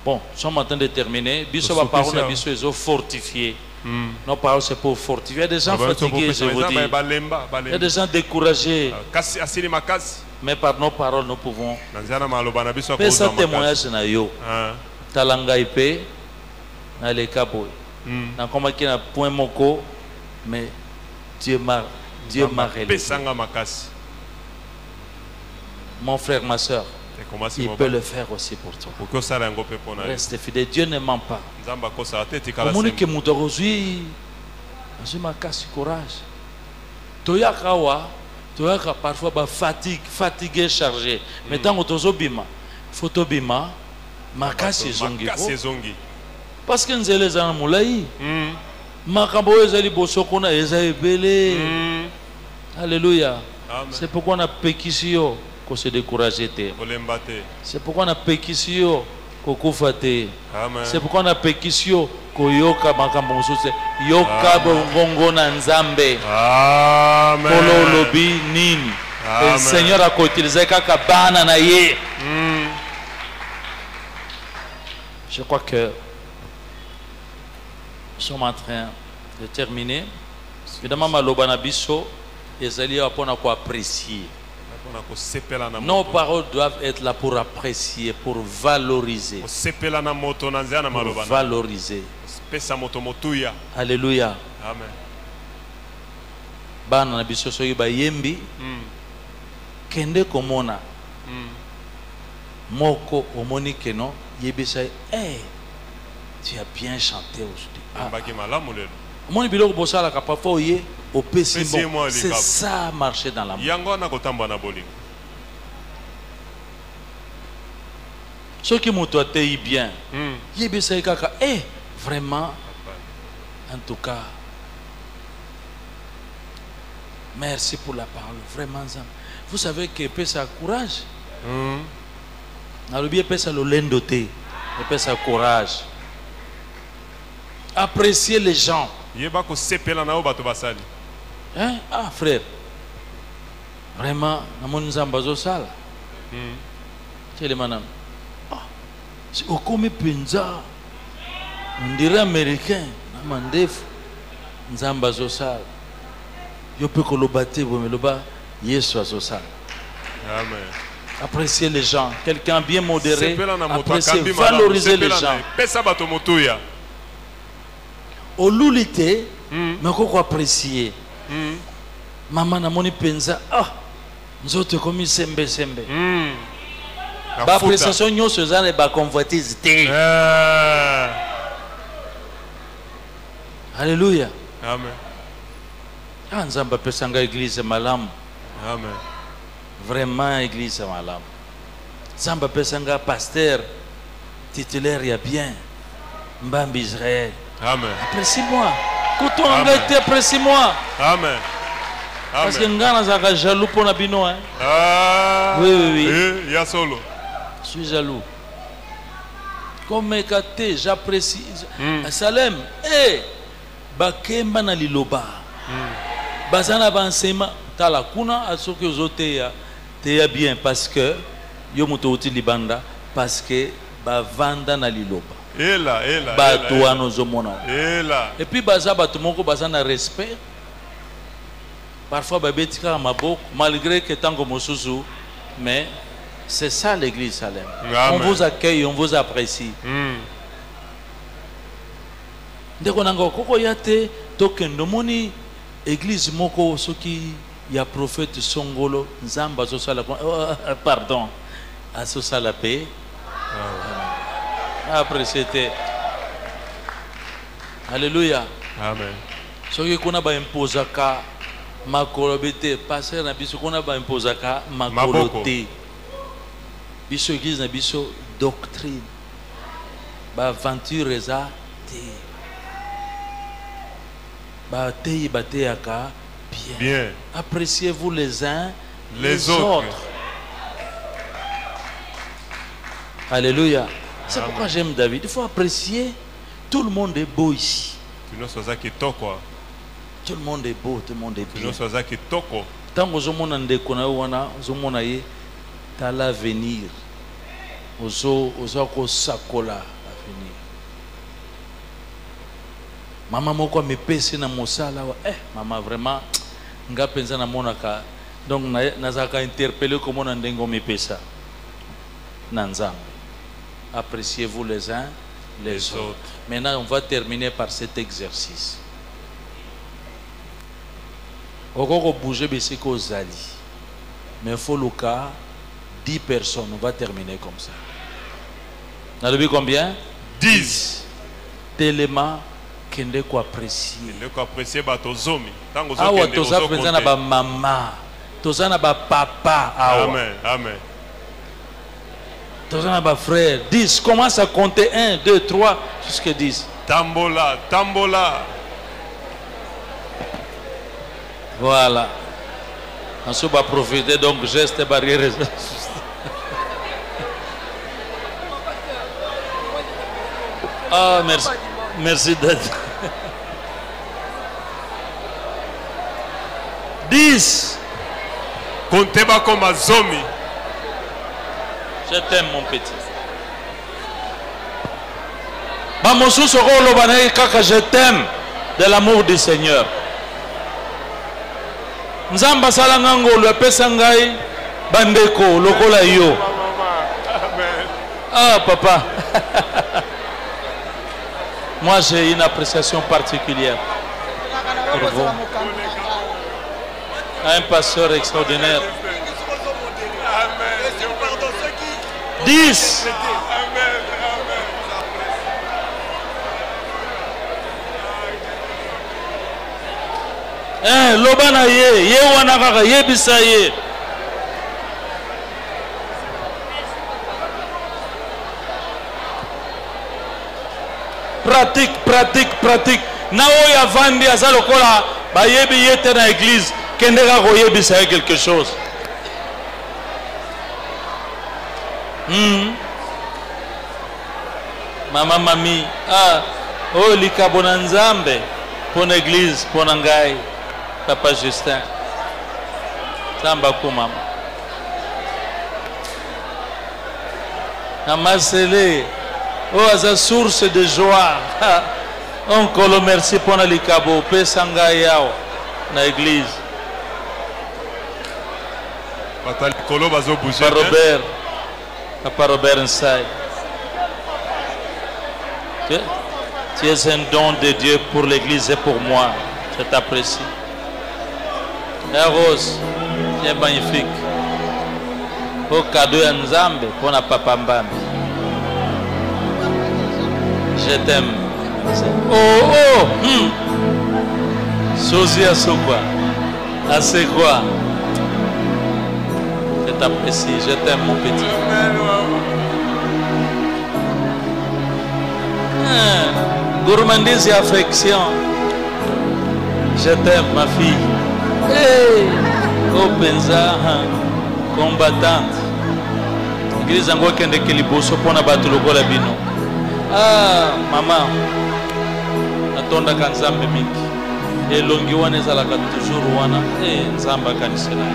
Bon, nous sommes en train de terminer. Biso Pour va parole souffler, na biso ils ont fortifié. Nos paroles c'est pour fortifier. Il y a des gens fatigués, je vous dis. Il y a des gens découragés. kasi asili makasi Mais par nos paroles, nous pouvons. nanzana maloba na biso Mais ça akozwa témoignage na yo. Ah. Talanga ipe na le kaboy. Na koma ki na point moko, mais Dieu m'a révélé. pesanga makasi Mon frère, ma soeur, ekomasi il peut le faire aussi pour toi. okoki osala yango mpe mpo na yo Reste fidèle. Dieu ne ment pas. nzambe akosala te etikala Omoni sembo. ke moto akozwi makasi courage. Toyaka wa, toyaka parfois ba fatigué, chargé. Mais tant que tozobima, faut tobima makasi zongi. makasi ezongi Parce que nzele ezana mulai. Makambo oyo ezali bosoko na eza ebele. Alléluia. Amen. C'est pourquoi on a pekisi yo ko se décourager te. kolemba te C'est pourquoi on a pekisi yo ko kufa te. amen C'est pourquoi on a pekisi yo ko yoka makambo mosusu. Yoka bongongo na nzambe. amen Polo lobi nini. Amen. Le Seigneur a utilisé kaka bana na ye. Je crois que nous sommes en train de terminer. Évidemment, maloba na biso ezali apona ko apprécier. mpona kosepela na Nos moto paroles doivent être là pour apprécier, pour valoriser. kosepela na moto na nzela na Pour maloba na valoriser. pesa moto motuya Alléluia. amen Bana na biso soki bayembi kende komona moko omoni keno yebisa tu as bien chanté aujourd'hui. embaki malamu lelo Omoni biloko bosalaka parfois oye opesi Pesi bon. moi C'est likabo. ça marcher dans la main. yango wana kotambola na bolingo Soki moto atei bien yebisa kaka vraiment en tout cas merci pour la parole vraiment Nzambe. Vous savez que pesa courage. Nalobi pesa lolendo te. Pesa courage. Apprécier les gens. yeba kosepela na oyo bato basali Hein? Ah frère. Vraiment namoni Nzambe azosala. Tele manam. Ah. Si okomi penza. On dirait américain. Na mandefu. Nzambe azosala. Yo pe koloba te bomeloba Yesu azosala. amen Apprécier les gens. Quelqu'un bien modéré. sepela na moto Apprécier, akambi malamu valoriser les sepela na gens. ye. pesa bato motuya Olulité, mais quoi apprécier. Maman n'a moni penza. Ah, nous autres comme sembe sembe. Ba appréciation nyo se zane ba convoitise te. Alléluia. amen Ah, nzamba pesanga église malamu. amen Vraiment église malamu. Nzamba pesanga pasteur titulaire ya bien. Mbambi Israël. amen Apprécie-moi. Quand on Amen. engage, apprécie-moi. amen Parce que amen ngana zaka jaloux pour na bino hein. ah Oui, oui, oui. ya solo Je suis jaloux. Comme Ekate, j'apprécie. Salem, bakemba na liloba. Bazana bansema tala kuna asoki ozote ya bien parce que yo moto uti libanda parce que bavanda na liloba. ela Bato wana ozomona. ela Et puis baza bato moko baza na respect. Parfois babetika maboko malgré que tango mosusu mais c'est ça l'église Salem. Amen. On vous accueille, on vous apprécie. Ndeko nanga koko yate tokendo moni église moko soki ya prophète Songolo Nzamba zosala pardon asosala pe apprécié. Alléluia. amen Soki kuna ba imposaka makolo bete passer na biso kuna ba imposaka makolo Maboko. te. Biso église na biso doctrine. Ba aventure eza te. Ba te bateyaka bien. bien Appréciez-vous les uns Les autres. Alléluia. C'est pourquoi j'aime David. Il faut apprécier. Tout le monde est beau ici. nyonso aza kitoko Tout le monde est beau, tout le monde est bien. nyonso aza kitoko Tant que ozomona ndeko na yo wana ozomona ye tala venir ozo ko sakola afini mama moko mepesi na mosala mama vraiment nga penza na monaka donc nazaka interpeller comment na ndengo mepesa na nzambe. Appréciez-vous les uns les autres. Maintenant on va terminer par cet exercice. Okoko bouger besiko zali. Mais il faut le cas 10 personnes, on va terminer comme ça. On a vu combien? 10. Tellement kende ko apprécier. Kende ko apprécier ba tozomi. Tango zo kende ozo. Toza penza na ba mama, toza na ba papa. Amen, amen. Toza na ba frère. 10, commence à compter 1, 2, 3 jusqu'à 10. Tambola, tambola. Voilà. Ensuite, on va profiter donc geste barrière. Ah, merci. Merci d'être. 10. Comptez pas comme un zombie. Je t'aime, mon petit. Bamosu soko lobane kaka je t'aime de l'amour du Seigneur. Nzamba salanga ngolo pesa ngai bandeko lokola yo. Ah papa. Moi j'ai une appréciation particulière pour vous. Un pasteur extraordinaire. 10. Lobana ye wana kaka ye bisa ye. Pratique. Na oya vandi azalo kola ba yebi yete na église kende ka ko yebisa quelque chose. Mama mami oh likabona nzambe pour l'église pour ngai papa Justin samba ko mama namasele oh aza source de joie oncle merci pour likabo pesa ngai yao na église papa likolo bazo bouger papa Robert Nsai. Tu es un don de Dieu pour l'église et pour moi. Je t'apprécie. Et Rose, tu es magnifique. Au cadeau à Nzambe, pour la papa Mbambi. Je t'aime. Sosie à quoi? À c'est quoi? Je t'apprécie. Je t'aime, mon petit. Gourmandise et affection. Je t'aime ma fille. Hey, oh penza combattante. Église ango kende keliboso pona batu lokola bino. Ah maman. Atonda kanzambe mingi. Elongi wana ezalaka toujours wana. Nzamba kanisela.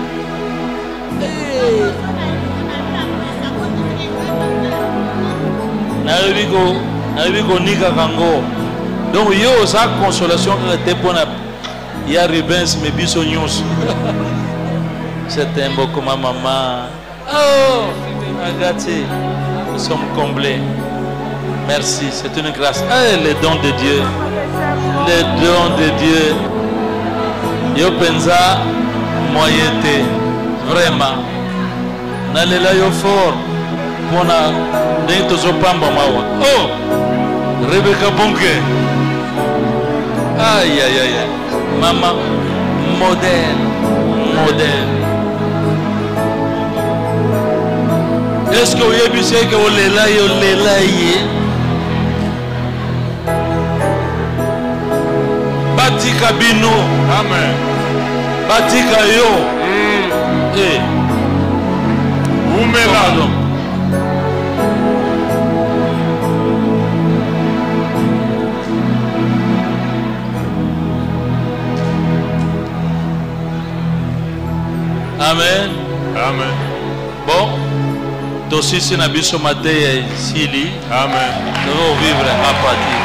Nabigo nika kango. Donc yo sa consolation était pour ya Rubens mais biso nyos. C'était beaucoup ma maman. Oh, Agati, nous sommes comblés. Merci, c'est une grâce. Les dons de Dieu. Les dons de Dieu. Yo penza moyete vraiment. Nalela yo fort. Pona dentro zo pamba mawa. Oh, Rebecca Bonke. Aïe aïe aïe. Maman modèle. Est-ce que vous avez vu que vous l'élève? Batika bino. Amen. Batika yo. Umela. Amen. Amen. Bon, tosisi na biso mateya esili. Amen. Devons vivre à partir.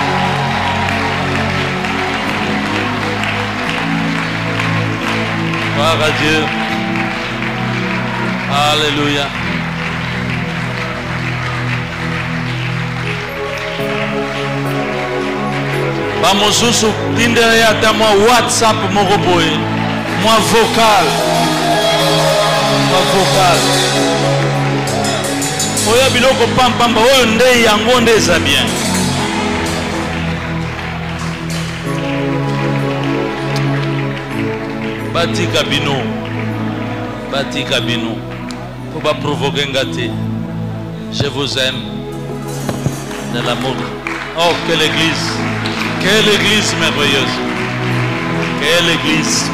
Gloire à Dieu. Alléluia. Bamosusu tindere ata mwa WhatsApp moko boye, mwa vocal. Mwa vocal. Oya biloko pampamba oyo nde yango nde eza bien. Batika bino. Batika bino. Faut pas provoquer ngate. Je vous aime. De l'amour. Oh, quelle église. Quelle église merveilleuse. Quelle église.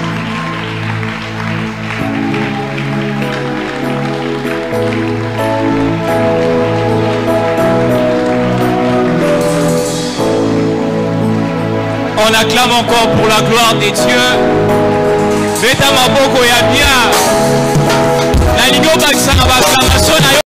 On acclame encore pour la gloire de Dieu. Beta maboko ya bien. Na ligo bakisa na bakanga